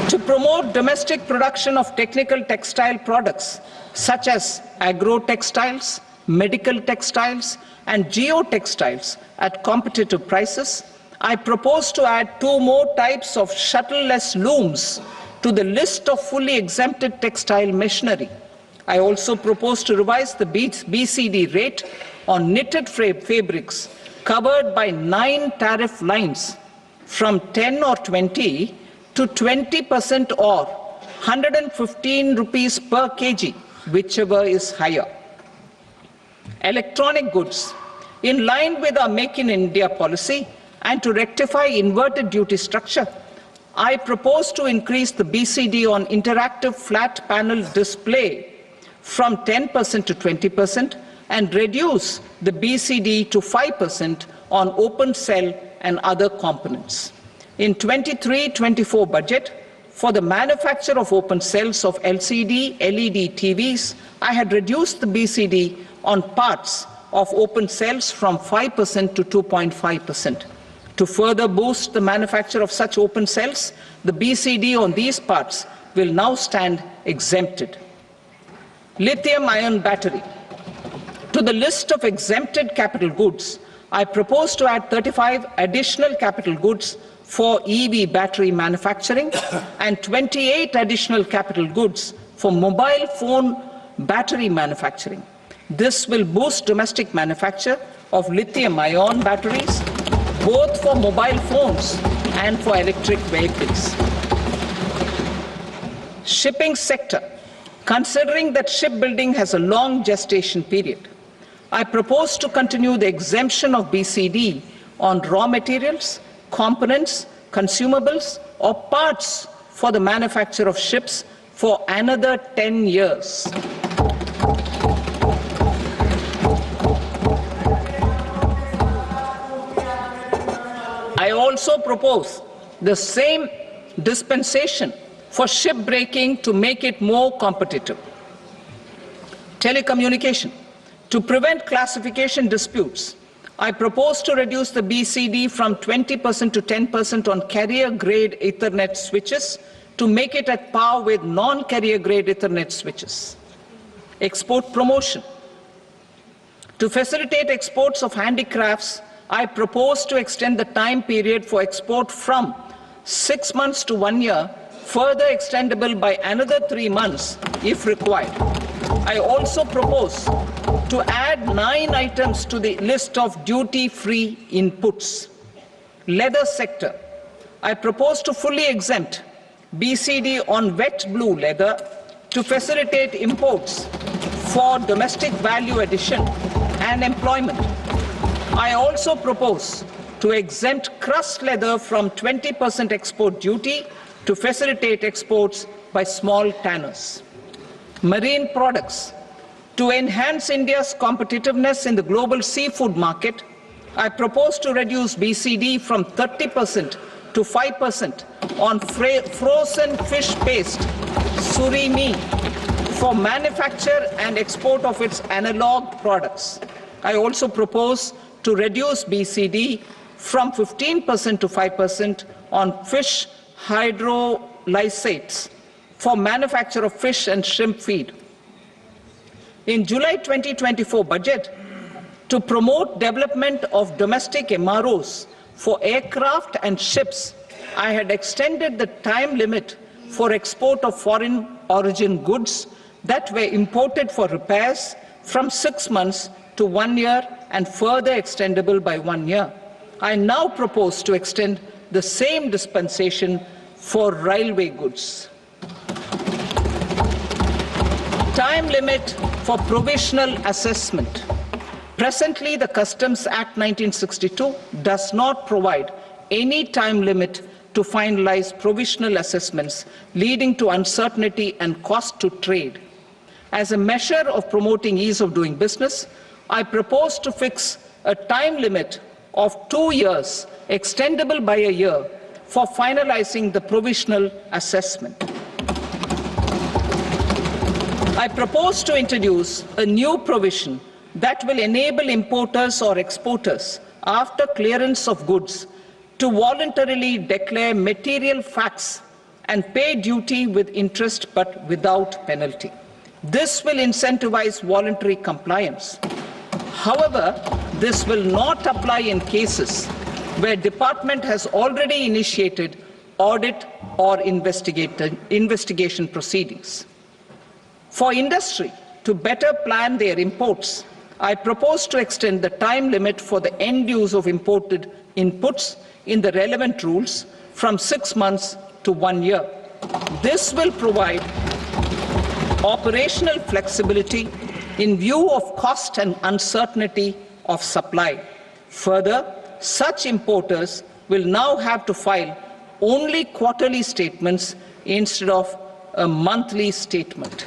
Speaker 2: To promote domestic production of technical textile products such as agro-textiles, medical textiles, and geotextiles at competitive prices, I propose to add 2 more types of shuttle-less looms to the list of fully exempted textile machinery. I also propose to revise the BCD rate on knitted fabrics covered by 9 tariff lines from 10 or 20 to 20% or 115 rupees per kg, whichever is higher. Electronic goods. In line with our Make in India policy and to rectify inverted duty structure, I propose to increase the BCD on interactive flat panel display from 10% to 20% and reduce the BCD to 5% on open cell and other components. In 23-24 budget, for the manufacture of open cells of LCD, LED TVs, I had reduced the BCD on parts of open cells from 5% to 2.5%. To further boost the manufacture of such open cells, the BCD on these parts will now stand exempted. Lithium-ion battery. To the list of exempted capital goods, I propose to add 35 additional capital goods for EV battery manufacturing and 28 additional capital goods for mobile phone battery manufacturing. This will boost domestic manufacture of lithium-ion batteries, both for mobile phones and for electric vehicles. Shipping sector. Considering that shipbuilding has a long gestation period, I propose to continue the exemption of BCD on raw materials, components, consumables, or parts for the manufacture of ships for another 10 years. I also propose the same dispensation for shipbreaking to make it more competitive. Telecommunication. To prevent classification disputes, I propose to reduce the BCD from 20% to 10% on carrier-grade Ethernet switches to make it at par with non-carrier-grade Ethernet switches. Export promotion. To facilitate exports of handicrafts, I propose to extend the time period for export from 6 months to 1 year, further extendable by another 3 months if required. I also propose to add 9 items to the list of duty-free inputs. Leather sector. I propose to fully exempt BCD on wet blue leather to facilitate imports for domestic value addition and employment. I also propose to exempt crust leather from 20% export duty to facilitate exports by small tanners. Marine products. To enhance India's competitiveness in the global seafood market, I propose to reduce BCD from 30% to 5% on frozen fish paste, surimi, for manufacture and export of its analog products. I also propose to reduce BCD from 15% to 5% on fish hydrolysates for manufacture of fish and shrimp feed. In July 2024 budget, to promote development of domestic MROs for aircraft and ships, I had extended the time limit for export of foreign origin goods that were imported for repairs from 6 months to 1 year and further extendable by 1 year. I now propose to extend the same dispensation for railway goods. Time limit for provisional assessment. Presently, the Customs Act 1962 does not provide any time limit to finalize provisional assessments, leading to uncertainty and cost to trade. As a measure of promoting ease of doing business, I propose to fix a time limit of 2 years, extendable by a year, for finalizing the provisional assessment. I propose to introduce a new provision that will enable importers or exporters, after clearance of goods, to voluntarily declare material facts and pay duty with interest but without penalty. This will incentivize voluntary compliance. However, this will not apply in cases where department has already initiated audit or investigation proceedings. For industry to better plan their imports, I propose to extend the time limit for the end use of imported inputs in the relevant rules from 6 months to 1 year. This will provide operational flexibility in view of cost and uncertainty of supply. Further, such importers will now have to file only quarterly statements instead of a monthly statement.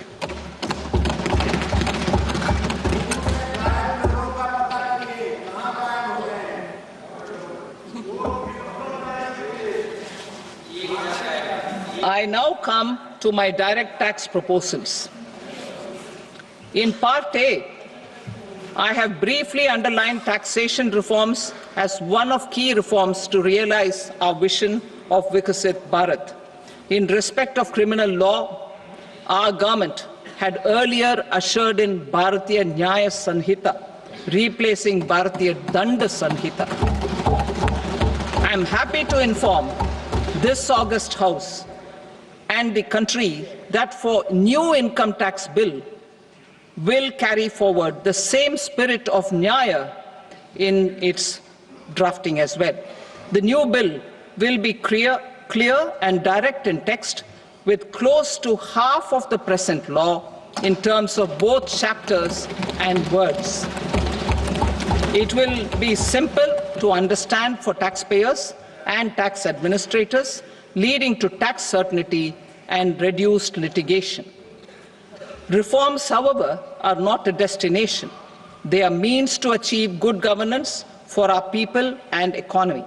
Speaker 2: I now come to my direct tax proposals. In Part A, I have briefly underlined taxation reforms as one of key reforms to realize our vision of Vikasit Bharat. In respect of criminal law, our government had earlier ushered in Bharatiya Nyaya Sanhita, replacing Bharatiya Danda Sanhita. I am happy to inform this august House and the country that for new income tax bill will carry forward the same spirit of Nyaya in its drafting as well. The new bill will be clear and direct in text, with close to half of the present law in terms of both chapters and words. It will be simple to understand for taxpayers and tax administrators, leading to tax certainty and reduced litigation. Reforms, however, are not a destination. They are means to achieve good governance for our people and economy.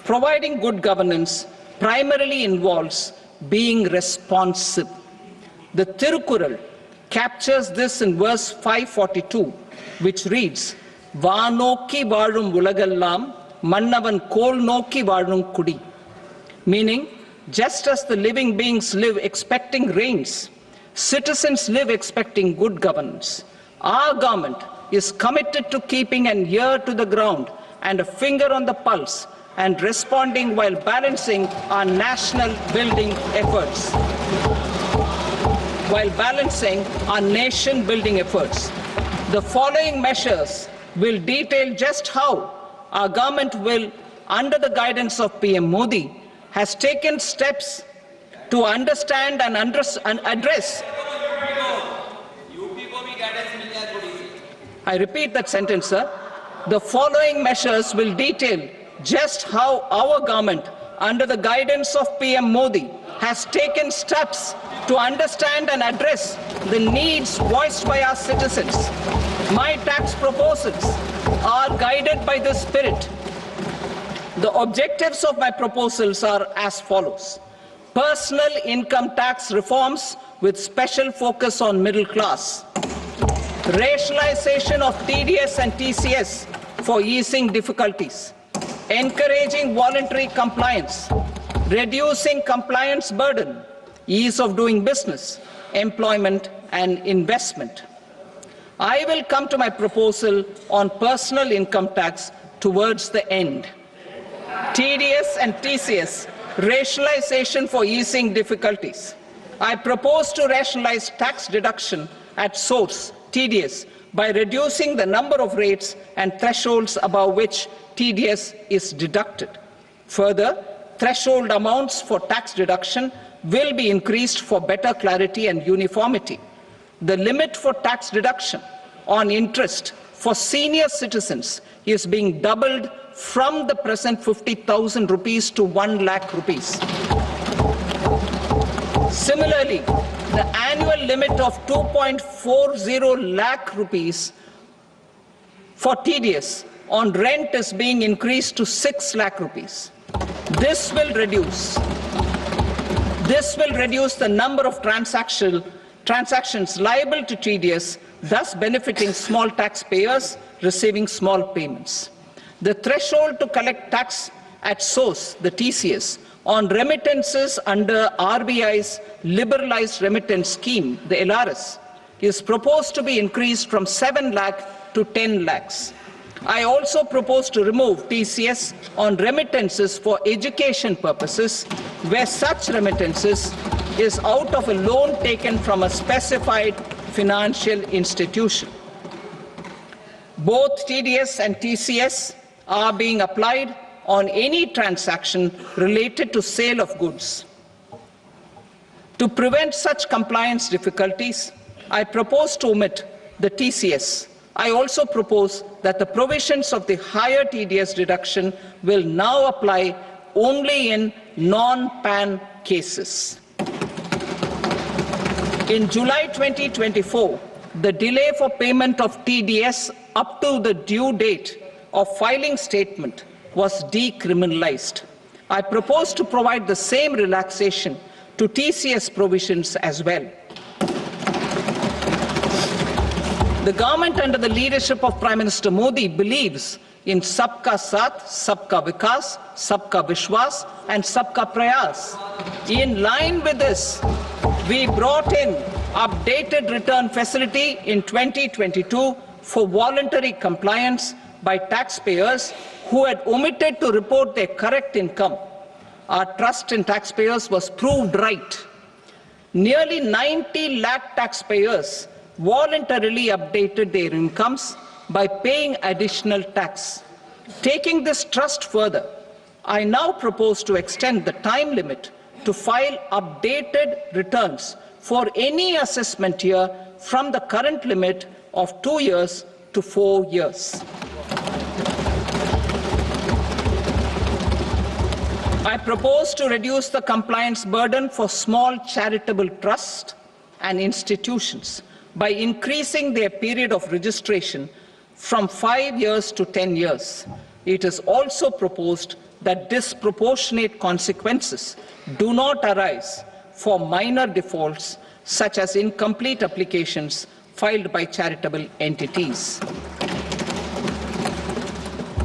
Speaker 2: Providing good governance primarily involves being responsive. The Tirukural captures this in verse 542, which reads, "Vaanokki vaazhum ulagallam, mannavan kol nokki vaazhum kudi," meaning, just as the living beings live expecting rains, citizens live expecting good governance. Our government is committed to keeping an ear to the ground and a finger on the pulse and responding while balancing our national building efforts. The following measures will detail just how our government will, under the guidance of PM Modi, has taken steps to understand and address. I repeat that sentence, sir. The following measures will detail just how our government, under the guidance of PM Modi, has taken steps to understand and address the needs voiced by our citizens. My tax proposals are guided by this spirit. The objectives of my proposals are as follows. Personal income tax reforms with special focus on middle class. Rationalization of TDS and TCS for easing difficulties. Encouraging voluntary compliance. Reducing compliance burden. Ease of doing business, employment and investment. I will come to my proposal on personal income tax towards the end. TDS and TCS, rationalization for easing difficulties. I propose to rationalize tax deduction at source, TDS, by reducing the number of rates and thresholds above which TDS is deducted. Further, threshold amounts for tax deduction will be increased for better clarity and uniformity. The limit for tax deduction on interest for senior citizens is being doubled from the present 50,000 rupees to 1 lakh rupees. Similarly, the annual limit of 2.40 lakh rupees for TDS on rent is being increased to 6 lakh rupees. This will reduce the number of transactions liable to TDS, thus benefiting small taxpayers receiving small payments. The threshold to collect tax at source, the TCS, on remittances under RBI's liberalized remittance scheme, the LRS, is proposed to be increased from 7 lakh to 10 lakhs. I also propose to remove TCS on remittances for education purposes, where such remittances is out of a loan taken from a specified financial institution. Both TDS and TCS are being applied on any transaction related to sale of goods. To prevent such compliance difficulties, I propose to omit the TCS. I also propose that the provisions of the higher TDS deduction will now apply only in non-PAN cases. In July 2024, the delay for payment of TDS up to the due date of filing statement was decriminalized. I propose to provide the same relaxation to TCS provisions as well. The government under the leadership of Prime Minister Modi believes in Sabka Saath, Sabka Vikas, Sabka Vishwas and Sabka Prayas. In line with this, we brought in updated return facility in 2022 for voluntary compliance by taxpayers who had omitted to report their correct income. Our trust in taxpayers was proved right. Nearly 90 lakh taxpayers voluntarily updated their incomes by paying additional tax. Taking this trust further, I now propose to extend the time limit to file updated returns for any assessment year from the current limit of 2 years to 4 years. I propose to reduce the compliance burden for small charitable trusts and institutions by increasing their period of registration from 5 years to 10 years. It is also proposed that disproportionate consequences do not arise for minor defaults such as incomplete applications filed by charitable entities.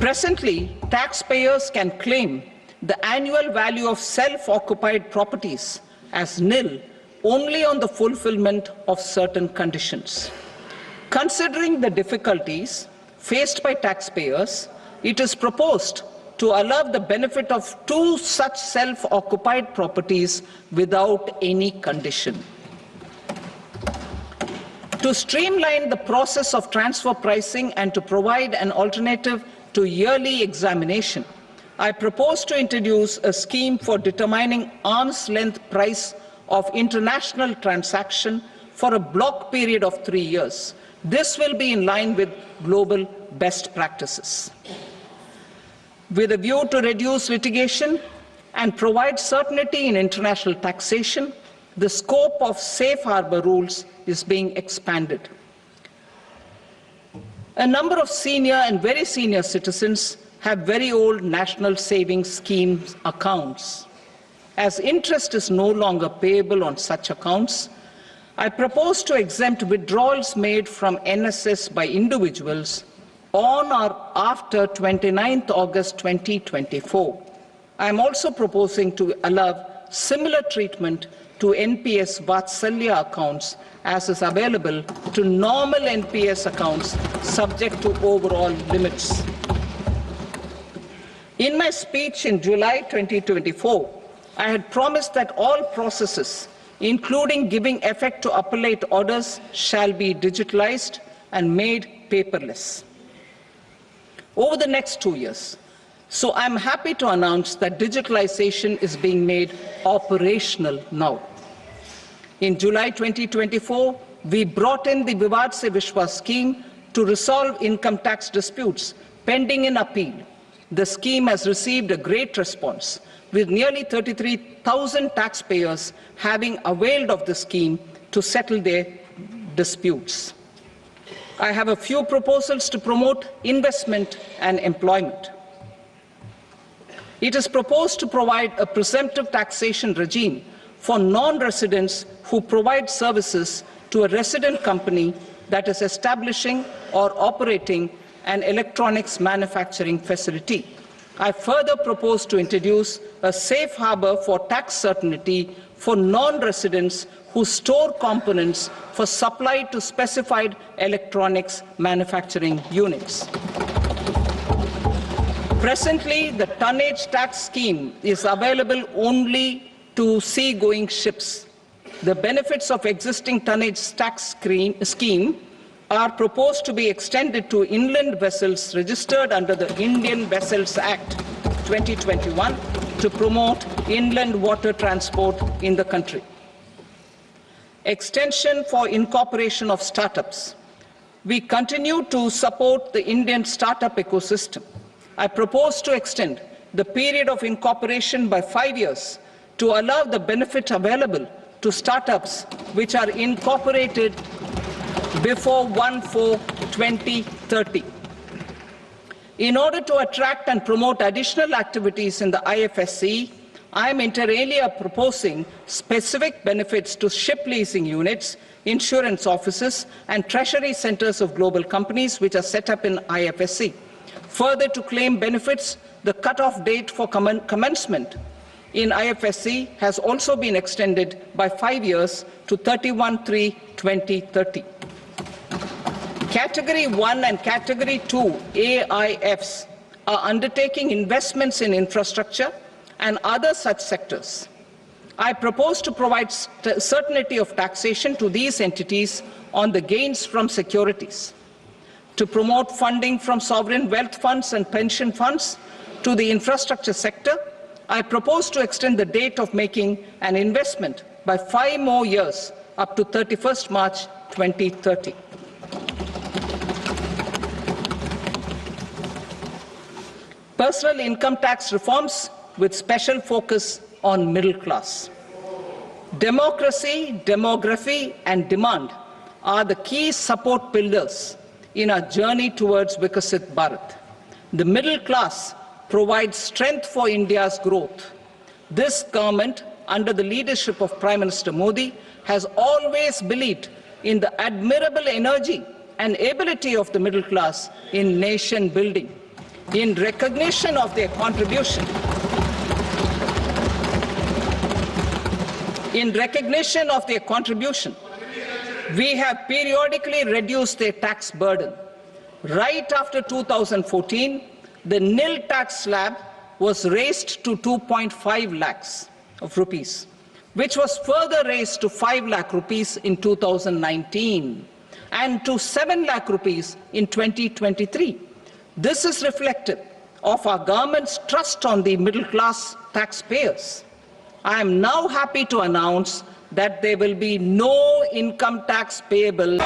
Speaker 2: Presently, taxpayers can claim the annual value of self-occupied properties as nil only on the fulfillment of certain conditions. Considering the difficulties faced by taxpayers, it is proposed to allow the benefit of 2 such self-occupied properties without any condition. To streamline the process of transfer pricing and to provide an alternative to yearly examination, I propose to introduce a scheme for determining arm's length price of international transaction for a block period of 3 years. This will be in line with global best practices. With a view to reduce litigation and provide certainty in international taxation, the scope of safe harbor rules is being expanded. A number of senior and very senior citizens have very old national savings schemes accounts. As interest is no longer payable on such accounts, I propose to exempt withdrawals made from NSS by individuals on or after 29th August 2024. I am also proposing to allow similar treatment to NPS Vatsalya accounts as is available to normal NPS accounts subject to overall limits. In my speech in July 2024, I had promised that all processes, including giving effect to appellate orders, shall be digitalized and made paperless over the next 2 years. So I'm happy to announce that digitalization is being made operational now. In July 2024, we brought in the Vivad Se Vishwas scheme to resolve income tax disputes pending in appeal. The scheme has received a great response, with nearly 33,000 taxpayers having availed of the scheme to settle their disputes. I have a few proposals to promote investment and employment. It is proposed to provide a presumptive taxation regime for non-residents who provide services to a resident company that is establishing or operating an electronics manufacturing facility. I further propose to introduce a safe harbor for tax certainty for non-residents who store components for supply to specified electronics manufacturing units. Presently, the tonnage tax scheme is available only to sea-going ships. The benefits of existing tonnage tax scheme are proposed to be extended to inland vessels registered under the Indian Vessels Act 2021 to promote inland water transport in the country. Extension for incorporation of startups. We continue to support the Indian startup ecosystem. I propose to extend the period of incorporation by 5 years to allow the benefit available to startups which are incorporated before 1/4/2030. In order to attract and promote additional activities in the IFSC, I am inter alia proposing specific benefits to ship leasing units, insurance offices, and treasury centers of global companies which are set up in IFSC. Further, to claim benefits, the cut-off date for commencement in IFSC has also been extended by 5 years to 31/3/2030. Category 1 and Category 2 AIFs are undertaking investments in infrastructure and other such sectors. I propose to provide certainty of taxation to these entities on the gains from securities, to promote funding from sovereign wealth funds and pension funds to the infrastructure sector. I propose to extend the date of making an investment by 5 more years up to 31st March 2030. Personal income tax reforms with special focus on middle class. Democracy, demography, and demand are the key support pillars in our journey towards Vikasit Bharat. The middle class provides strength for India's growth. This government, under the leadership of Prime Minister Modi, has always believed in the admirable energy and ability of the middle class in nation building. In recognition of their contribution, we have periodically reduced their tax burden. Right after 2014, the nil tax slab was raised to 2.5 lakhs of rupees, which was further raised to 5 lakh rupees in 2019 and to 7 lakh rupees in 2023. This is reflective of our government's trust on the middle-class taxpayers. I am now happy to announce that there will be no income tax payable.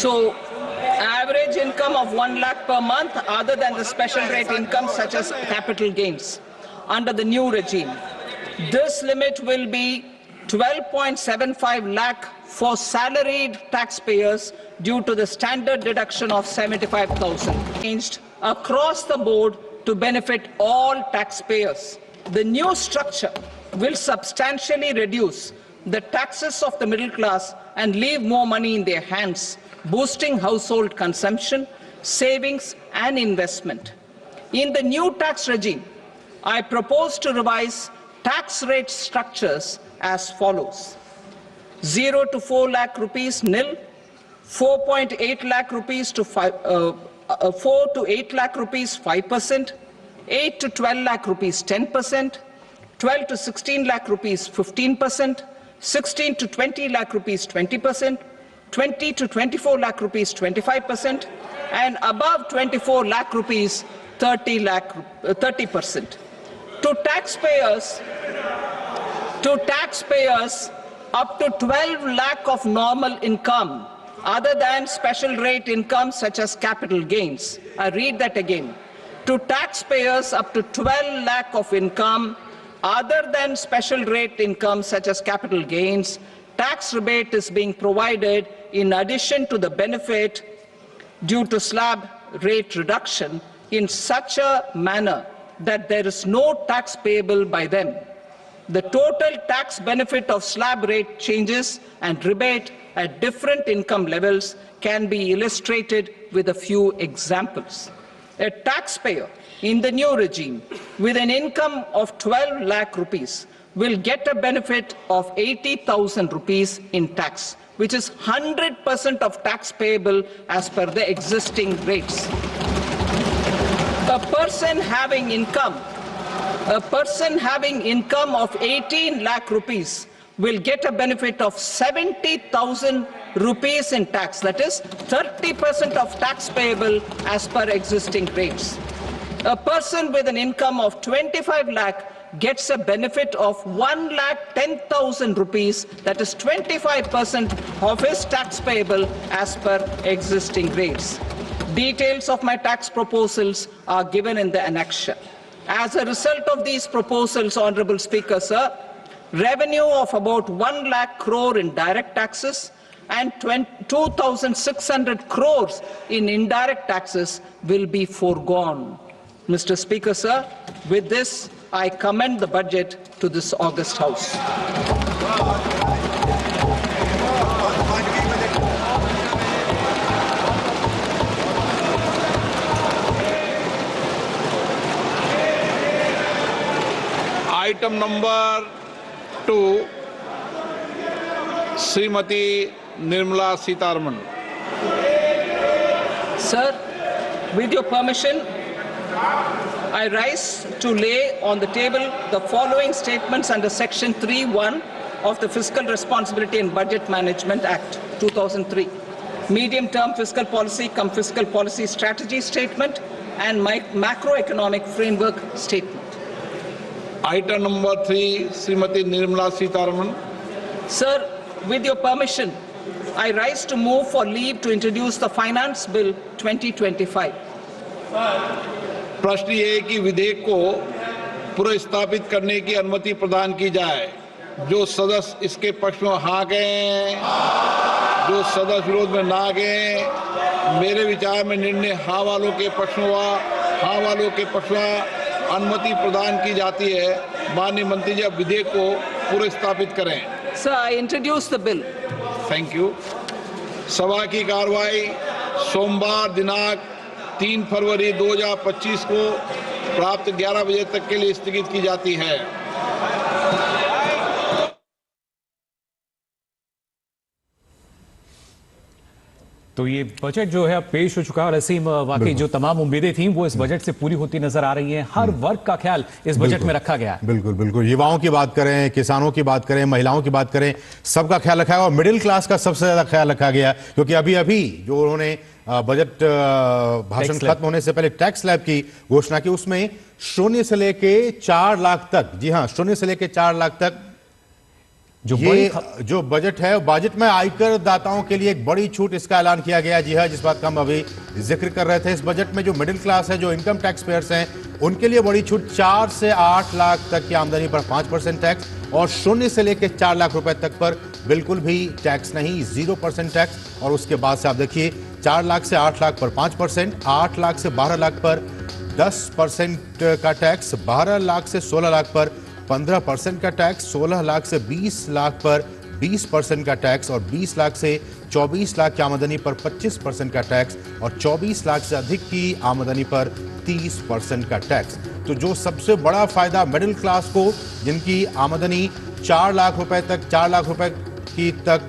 Speaker 2: So, average income of 1 lakh per month, other than the special rate income such as capital gains, under the new regime. This limit will be 12.75 lakh for salaried taxpayers due to the standard deduction of 75,000. Changed across the board to benefit all taxpayers. The new structure will substantially reduce the taxes of the middle class and leave more money in their hands, boosting household consumption, savings, and investment. In the new tax regime, I propose to revise tax rate structures as follows: 0 to 4 lakh rupees nil, 4.8 lakh rupees to 4 to 8 lakh rupees 5%, 8 to 12 lakh rupees 10%, 12 to 16 lakh rupees 15%, 16 to 20 lakh rupees 20%, 20 to 24 lakh rupees 25%, and above 24 lakh rupees 30%. To taxpayers up to 12 lakh of normal income, other than special rate income such as capital gains. I read that again. To taxpayers up to 12 lakh of income, other than special rate income such as capital gains, tax rebate is being provided in addition to the benefit due to slab rate reduction in such a manner that there is no tax payable by them. The total tax benefit of slab rate changes and rebate at different income levels can be illustrated with a few examples. A taxpayer in the new regime with an income of 12 lakh rupees will get a benefit of 80,000 rupees in tax, which is 100% of tax payable as per the existing rates. A person having income of 18 lakh rupees will get a benefit of 70,000 rupees in tax, that is 30% of tax payable as per existing rates. A person with an income of 25 lakh gets a benefit of 1,10,000 rupees, that is 25% of his tax payable as per existing rates. Details of my tax proposals are given in the annexure. As a result of these proposals, Honourable Speaker, sir, revenue of about 1 lakh crore in direct taxes and 2,600 crores in indirect taxes will be foregone. Mr. Speaker, sir, with this, I commend the budget to this august House.
Speaker 1: Item number 2, Srimati Nirmala Sitharaman.
Speaker 2: Sir, with your permission, I rise to lay on the table the following statements under Section 3(1) of the Fiscal Responsibility and Budget Management Act 2003. Medium-term fiscal policy cum fiscal policy strategy statement and macroeconomic framework statement.
Speaker 1: Item number 3, Srimati Nirmala Sitharaman.
Speaker 2: Sir, with your permission, I rise to move for leave to introduce the Finance Bill 2025.
Speaker 1: प्रश्न ये है कि विधेयक को पुनर्स्थापित करने की अनुमति प्रदान की जाए। जो सदस्य इसके पक्ष में हाँ गए, जो सदस्य विरोध में ना गए, मेरे विचार में निर्णय हाँ वालों के पक्ष में हुआ। हाँ वालों के पक्ष में अनुमति प्रदान की जाती है। माननीय मंत्री जी, अब विधेयक को पुनर्स्थापित करें।
Speaker 2: Sir, I introduce the bill.
Speaker 1: Thank you. सभा की कार्रवाई सोमवार दिनांक 3 फरवरी 2025 को प्राप्त 11 बजे तक के लिए स्थगित की जाती है।
Speaker 3: तो ये बजट जो है अब पेश हो चुका है और ऐसे ही वाकई जो तमाम उम्मीदें थी वो इस बजट से पूरी होती नजर आ रही हैं। हर वर्ग का ख्याल इस बजट में रखा गया है।
Speaker 4: बिल्कुल बिल्कुल, युवाओं की बात करें, किसानों की बात करें, महिलाओं की बात करें, सबका ख्याल रखा है और मिडिल क्लास का सबसे ज्यादा ख्याल रखा गया, क्योंकि अभी अभी जो उन्होंने बजट भाषण खत्म होने से पहले टैक्स स्लैब की घोषणा की, उसमें 0 से लेके 4 लाख तक, जी हाँ 0 से लेके 4 लाख तक जो बजट है, बजट में आयकर दाताओं के लिए एक बड़ी छूट इसका ऐलान किया गया। जी हाँ, जिस बात का हम अभी जिक्र कर रहे थे, इस बजट में जो मिडिल क्लास है, जो इनकम टैक्स पेयर्स हैं, उनके लिए बड़ी छूट 4 से 8 लाख तक की आमदनी पर 5% टैक्स और 0 से लेकर 4 लाख रुपए तक पर बिल्कुल भी टैक्स नहीं, 0% टैक्स। और उसके बाद से आप देखिए 4 लाख से 8 लाख पर 5%, 8 लाख से 12 लाख पर 10% का टैक्स, 12 लाख से 16 लाख पर 15% का टैक्स, 16 लाख से 20 लाख पर 20% का टैक्स और 20 लाख से 24 लाख की आमदनी पर 25% का टैक्स और 24 लाख से अधिक की आमदनी पर 30% का टैक्स। तो जो सबसे बड़ा फायदा मिडिल क्लास को, जिनकी आमदनी 4 लाख रुपए तक, 4 लाख रुपए की तक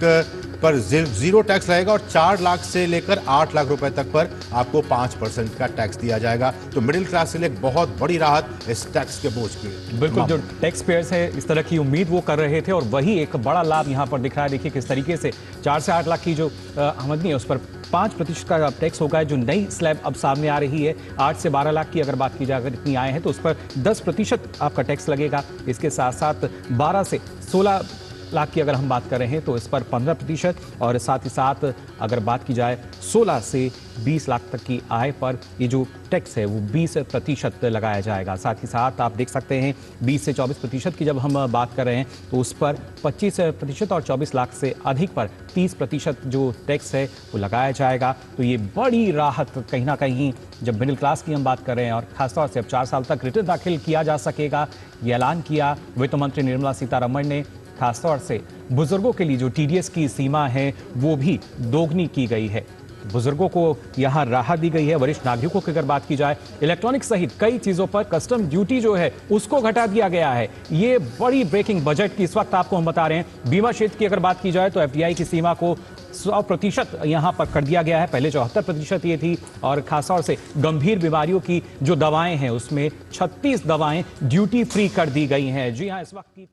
Speaker 4: पर 0 टैक्स रहेगा और 4 लाख से लेकर 8 लाख रुपए तक पर आपको 5% का टैक्स दिया जाएगा। तो मिडिल क्लास के लिए एक बहुत बड़ी राहत इस टैक्स के बोझ की।
Speaker 3: बिल्कुल, जो टैक्स पेयर्स है इस तरह की उम्मीद वो कर रहे थे और वही एक बड़ा लाभ यहाँ पर दिख रहा है। देखिए किस तरीके से 4 से 8 लाख की जो आमदनी है उस पर 5% का टैक्स होगा। जो नई स्लैब अब सामने आ रही है 8 से 12 लाख की अगर बात की जाए, अगर इतनी आय है तो उस पर 10% आपका टैक्स लगेगा। इसके साथ साथ 12 से 16 लाख की अगर हम बात कर रहे हैं तो इस पर 15% और साथ ही साथ अगर बात की जाए 16 से 20 लाख तक की आय पर ये जो टैक्स है वो 20% लगाया जाएगा। साथ ही साथ आप देख सकते हैं 20 से 24% की जब हम बात कर रहे हैं तो उस पर 25% और 24 लाख से अधिक पर 30% जो टैक्स है वो लगाया जाएगा। तो ये बड़ी राहत कहीं ना कहीं जब मिडिल क्लास की हम बात कर रहे हैं और खासतौर से अब 4 साल तक रिटर्न दाखिल किया जा सकेगा, ये ऐलान किया वित्त मंत्री निर्मला सीतारमण ने। खासतौर से बुजुर्गों के लिए जो टीडीएस की सीमा है वो भी दोगुनी की गई है, बुजुर्गों को यहाँ राहत दी गई है। वरिष्ठ नागरिकों की अगर बात की जाए, इलेक्ट्रॉनिक सहित कई चीजों पर कस्टम ड्यूटी जो है उसको घटा दिया गया है। ये बड़ी ब्रेकिंग बजट की इस वक्त आपको हम बता रहे हैं। बीमा क्षेत्र की अगर बात की जाए तो एफडीआई की सीमा को 100% यहाँ पर कर दिया गया है, पहले 74% ये थी। और खासतौर से गंभीर बीमारियों की जो दवाएं हैं उसमें 36 दवाएं ड्यूटी फ्री कर दी गई हैं। जी हाँ, इस वक्त की